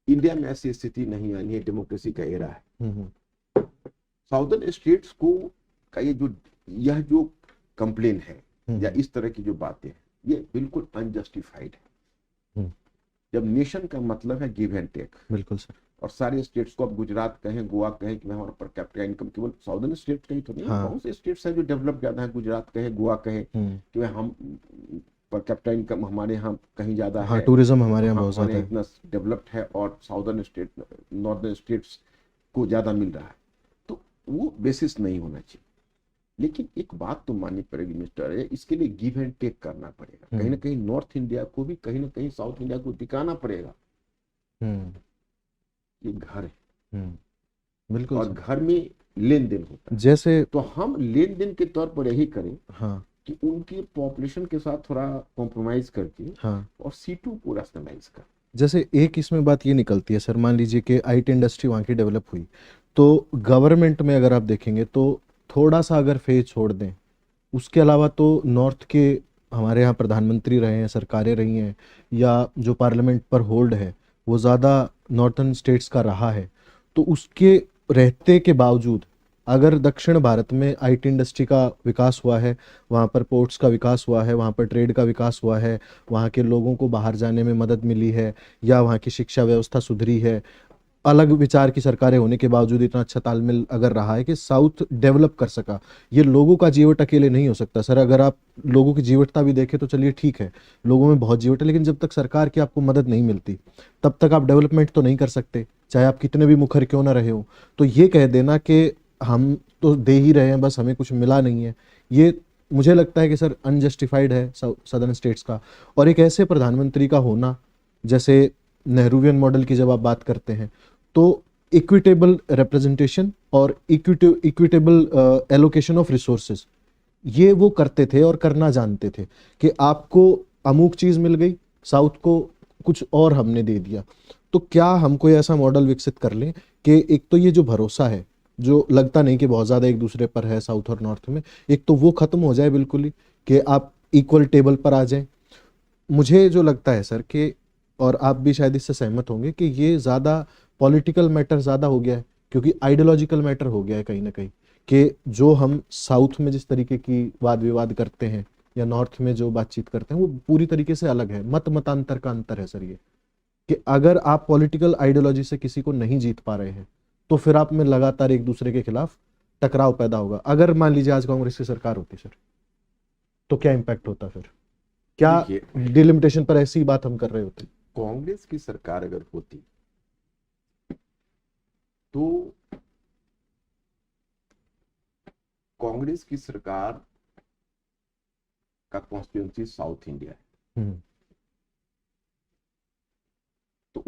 इंडिया में ऐसी स्थिति नहीं आनी है, डेमोक्रेसी का एरा है। साउदर्न स्टेट्स को का यह जो कंप्लेन है या इस तरह की जो बातें हैं, ये बिल्कुल अनजस्टिफाइड है। जब नेशन का मतलब है गिव एंड टेक, बिल्कुल सर। और सारे स्टेट्स को, अब गुजरात कहें, गोवा कहें कि हमारा पर कैपिटा इनकम केवल साउदर्न स्टेट का ही तो नहीं, बहुत से स्टेट्स हैं जो डेवलप ज्यादा है। गुजरात कहे, गोवा कहे कि हम पर कैपिटा इनकम हमारे यहाँ कहीं ज्यादा है, टूरिज्म हमारे यहाँ बहुत ज्यादा है, इतना डेवलप्ड है, और साउदर्न स्टेट, नॉर्दर्न स्टेट्स को ज्यादा मिल रहा है। तो वो बेसिस नहीं होना चाहिए। लेकिन एक बात तो माननी पड़ेगी मिस्टर, इसके लिए गिव एंड टेक करना पड़ेगा। कहीं ना कहीं नॉर्थ इंडिया को भी कहीं ना कहीं साउथ इंडिया को दिखाना पड़ेगा ये घर है, बिल्कुल। और घर में लेन देन होता है। जैसे तो हम लेन देन के तौर पर यही करें हाँ कि उनकी पॉपुलेशन के साथ थोड़ा कॉम्प्रोमाइज करके हाँ, और सीटू को रैशनलाइज कर। जैसे एक इसमें बात ये निकलती है सर, मान लीजिए कि आईटी इंडस्ट्री वहाँ की डेवलप हुई, तो गवर्नमेंट में अगर आप देखेंगे तो थोड़ा सा अगर फेज छोड़ दें, उसके अलावा तो नॉर्थ के हमारे यहाँ प्रधानमंत्री रहे हैं, सरकारें रही हैं, या जो पार्लियामेंट पर होल्ड है वो ज़्यादा नॉर्थर्न स्टेट्स का रहा है। तो उसके रहते के बावजूद अगर दक्षिण भारत में आईटी इंडस्ट्री का विकास हुआ है, वहाँ पर पोर्ट्स का विकास हुआ है, वहाँ पर ट्रेड का विकास हुआ है, वहाँ के लोगों को बाहर जाने में मदद मिली है, या वहाँ की शिक्षा व्यवस्था सुधरी है, अलग विचार की सरकारें होने के बावजूद इतना अच्छा तालमेल अगर रहा है कि साउथ डेवलप कर सका। ये लोगों का जीवट अकेले नहीं हो सकता सर। अगर आप लोगों की जीवटता भी देखें तो चलिए ठीक है, लोगों में बहुत जीवट है, लेकिन जब तक सरकार की आपको मदद नहीं मिलती तब तक आप डेवलपमेंट तो नहीं कर सकते, चाहे आप कितने भी मुखर क्यों ना रहे हो। तो ये कह देना कि हम तो दे ही रहे हैं, बस हमें कुछ मिला नहीं है, ये मुझे लगता है कि सर अनजस्टिफाइड है सदर्न स्टेट्स का। और एक ऐसे प्रधानमंत्री का होना, जैसे नेहरूवियन मॉडल की जब आप बात करते हैं, तो इक्विटेबल रिप्रेजेंटेशन और इक्विटेबल एलोकेशन ऑफ रिसोर्सेज, ये वो करते थे और करना जानते थे कि आपको अमुक चीज मिल गई, साउथ को कुछ और हमने दे दिया। तो क्या हम कोई ऐसा मॉडल विकसित कर लें कि एक तो ये जो भरोसा है, जो लगता नहीं कि बहुत ज्यादा एक दूसरे पर है साउथ और नॉर्थ में, एक तो वो खत्म हो जाए बिल्कुल ही, कि आप इक्वल टेबल पर आ जाएं। मुझे जो लगता है सर कि, और आप भी शायद इससे सहमत होंगे, कि ये ज़्यादा पॉलिटिकल मैटर ज़्यादा हो गया है, क्योंकि आइडियोलॉजिकल मैटर हो गया है कहीं ना कहीं, कि जो हम साउथ में जिस तरीके की वाद विवाद करते हैं या नॉर्थ में जो बातचीत करते हैं वो पूरी तरीके से अलग है। मत मतांतर का अंतर है सर ये, कि अगर आप पॉलिटिकल आइडियोलॉजी से किसी को नहीं जीत पा रहे हैं तो फिर आप में लगातार एक दूसरे के खिलाफ टकराव पैदा होगा। अगर मान लीजिए आज कांग्रेस की सरकार होती सर, तो क्या इम्पैक्ट होता फिर? क्या डिलिमिटेशन पर ऐसी बात हम कर रहे होते? कांग्रेस की सरकार अगर होती तो कांग्रेस की सरकार का कॉन्स्टिट्यूंसी साउथ इंडिया है।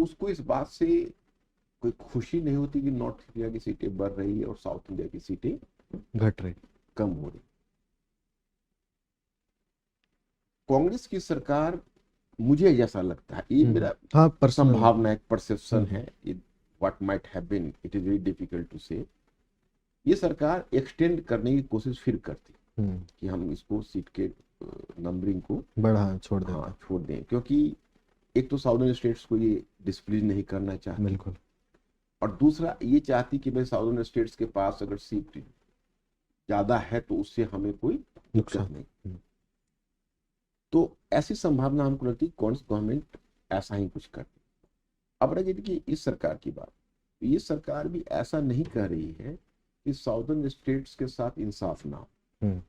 उसको इस बात से कोई खुशी नहीं होती कि नॉर्थ इंडिया की सीटें बढ़ रही है और साउथ इंडिया की सीटें घट रही। कम हो रही। कांग्रेस की सरकार, मुझे जैसा लगता है, ये मेरा हाँ पर्सनल संभावना, एक परसेप्शन है, what might have been, it is very difficult to say. ये सरकार एक्सटेंड करने की कोशिश फिर करती कि हम इसको सीट के नंबरिंग को बढ़ा छोड़ दें। हाँ छोड़ दें, क्योंकि एक तो साउदर्न स्टेट्स को ये डिस्प्लीज नहीं करना चाहती, बिल्कुल, और दूसरा ये चाहती कि भाई साउदर्न स्टेट्स के पास अगर सीट ज्यादा है तो उससे हमें कोई दिक्कत नुकसान नहीं। तो ऐसी संभावना हमको लगती है कांग्रेस गवर्नमेंट ऐसा ही कुछ करती। अब रही कि इस सरकार की बात, ये सरकार भी ऐसा नहीं कह रही है कि साउदर्न स्टेट्स के साथ इंसाफ ना हो।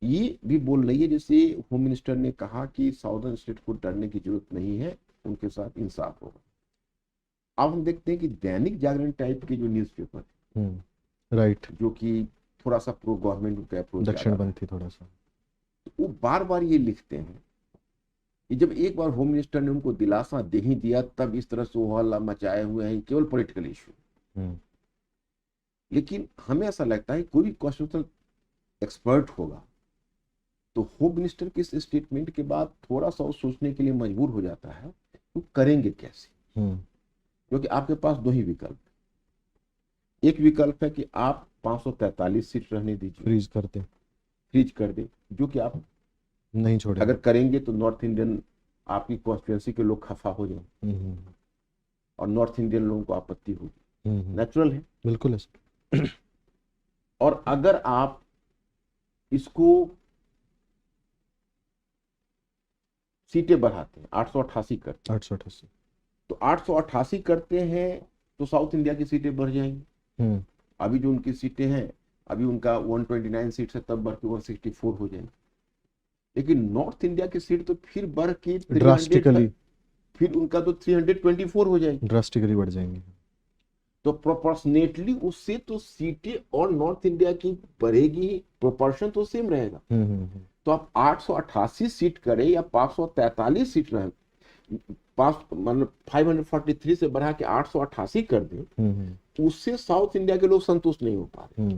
ये भी बोल रही है, जैसे होम मिनिस्टर ने कहा कि साउदर्न स्टेट को डरने की जरूरत नहीं है, उनके साथ इंसाफ होगा। अब हम देखते हैं कि दैनिक जागरण टाइप के जो न्यूज़पेपर राइट, जो कि थोड़ा सा प्रो गवर्नमेंट का अप्रोच, दक्षिणपंथी थोड़ा सा, तो वो बार बार ये लिखते हैं कि जब एक बार होम मिनिस्टर ने उनको दिलासा दे ही दिया, तब इस तरह से वो हल्ला मचाए हुए हैं, केवल पॉलिटिकल इशू। लेकिन हमें ऐसा लगता है कोई भी कॉन्स्टिट्यूशनल एक्सपर्ट होगा तो होम मिनिस्टर के इस स्टेटमेंट के बाद थोड़ा सा सोचने के लिए मजबूर हो जाता है वो करेंगे कैसे। क्योंकि आपके पास दो ही विकल्प, एक विकल्प है कि आप 543 सीट रहने दीजिए, फ्रीज कर दे, जो कि आप नहीं छोड़े। अगर करेंगे तो नॉर्थ इंडियन आपकी कॉन्स्टिट्यूंसी के लोग खफा हो जाएंगे और नॉर्थ इंडियन लोगों को आपत्ति होगी, नेचुरल है, बिल्कुल है। और अगर आप इसको सीटें बढ़ाते हैं, 888 करते हैं, 888, तो 888 करते हैं तो साउथ इंडिया की सीटें बढ़ जाएंगी। अभी जो उनकी सीटें हैं, अभी उनका 129 सीट है, तब बढ़ के 164 हो जाएंगी। लेकिन नॉर्थ इंडिया की सीट तो फिर बढ़ के ड्रास्टिकली, फिर उनका तो 324 हो जाएगी, ड्रास्टिकली बढ़ जाएंगे। तो प्रोपोर्शनेटली उससे तो सीटें और नॉर्थ इंडिया की बढ़ेगी, प्रोपोर्शन तो सेम रहेगा। तो आप 888 सीट करें या 543 सीट रहे, मतलब 543 से बढ़ा के 888 कर दें, उससे साउथ इंडिया के लोग संतुष्ट नहीं हो पा रहे।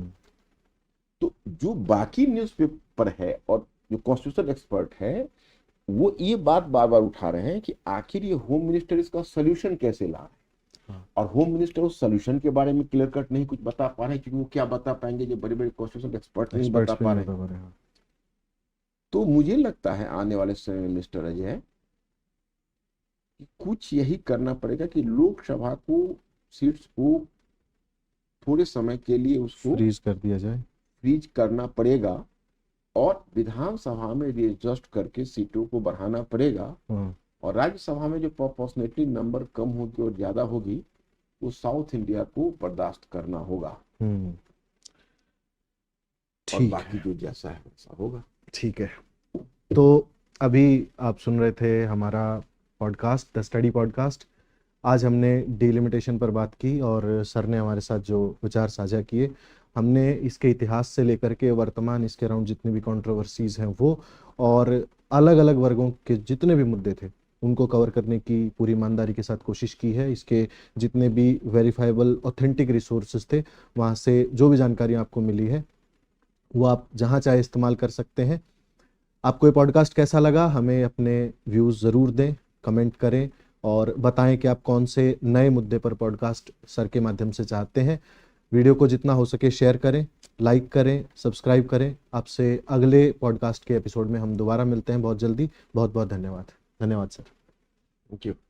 तो जो बाकी न्यूज़पेपर है और जो कॉन्स्टिट्यूशनल एक्सपर्ट है वो ये बात बार बार उठा रहे हैं कि आखिर ये होम मिनिस्टर इसका सोल्यूशन कैसे ला रहे हैं। और होम मिनिस्टर उस सोल्यूशन के बारे में क्लियर कट नहीं कुछ बता पा रहे हैं, क्योंकि वो क्या बता पाएंगे जो बड़े बड़े कॉन्स्टिट्यूशनल एक्सपर्ट नहीं बता पा रहे हैं। तो मुझे लगता है आने वाले समय में मिस्टर अजय कुछ यही करना पड़ेगा कि लोकसभा को सीट्स को थोड़े समय के लिए उसको फ्रीज कर दिया जाए, फ्रीज करना पड़ेगा और विधानसभा में रिएडजस्ट करके सीटों को बढ़ाना पड़ेगा। और राज्यसभा में जो प्रोपोर्शनेटली नंबर कम होगी और ज्यादा होगी वो साउथ इंडिया को बर्दाश्त करना होगा। और बाकी जो जैसा है वैसा होगा। ठीक है, तो अभी आप सुन रहे थे हमारा पॉडकास्ट, द स्टडी पॉडकास्ट। आज हमने डिलिमिटेशन पर बात की और सर ने हमारे साथ जो विचार साझा किए, हमने इसके इतिहास से लेकर के वर्तमान इसके अराउंड जितनी भी कंट्रोवर्सीज हैं वो, और अलग अलग वर्गों के जितने भी मुद्दे थे उनको कवर करने की पूरी ईमानदारी के साथ कोशिश की है। इसके जितने भी वेरीफाइबल ऑथेंटिक रिसोर्सेज थे वहाँ से जो भी जानकारी आपको मिली है वो आप जहाँ चाहे इस्तेमाल कर सकते हैं। आपको ये पॉडकास्ट कैसा लगा हमें अपने व्यूज़ ज़रूर दें, कमेंट करें और बताएं कि आप कौन से नए मुद्दे पर पॉडकास्ट सर के माध्यम से चाहते हैं। वीडियो को जितना हो सके शेयर करें, लाइक करें, सब्सक्राइब करें। आपसे अगले पॉडकास्ट के एपिसोड में हम दोबारा मिलते हैं बहुत जल्दी। बहुत बहुत धन्यवाद। धन्यवाद सर। Thank you.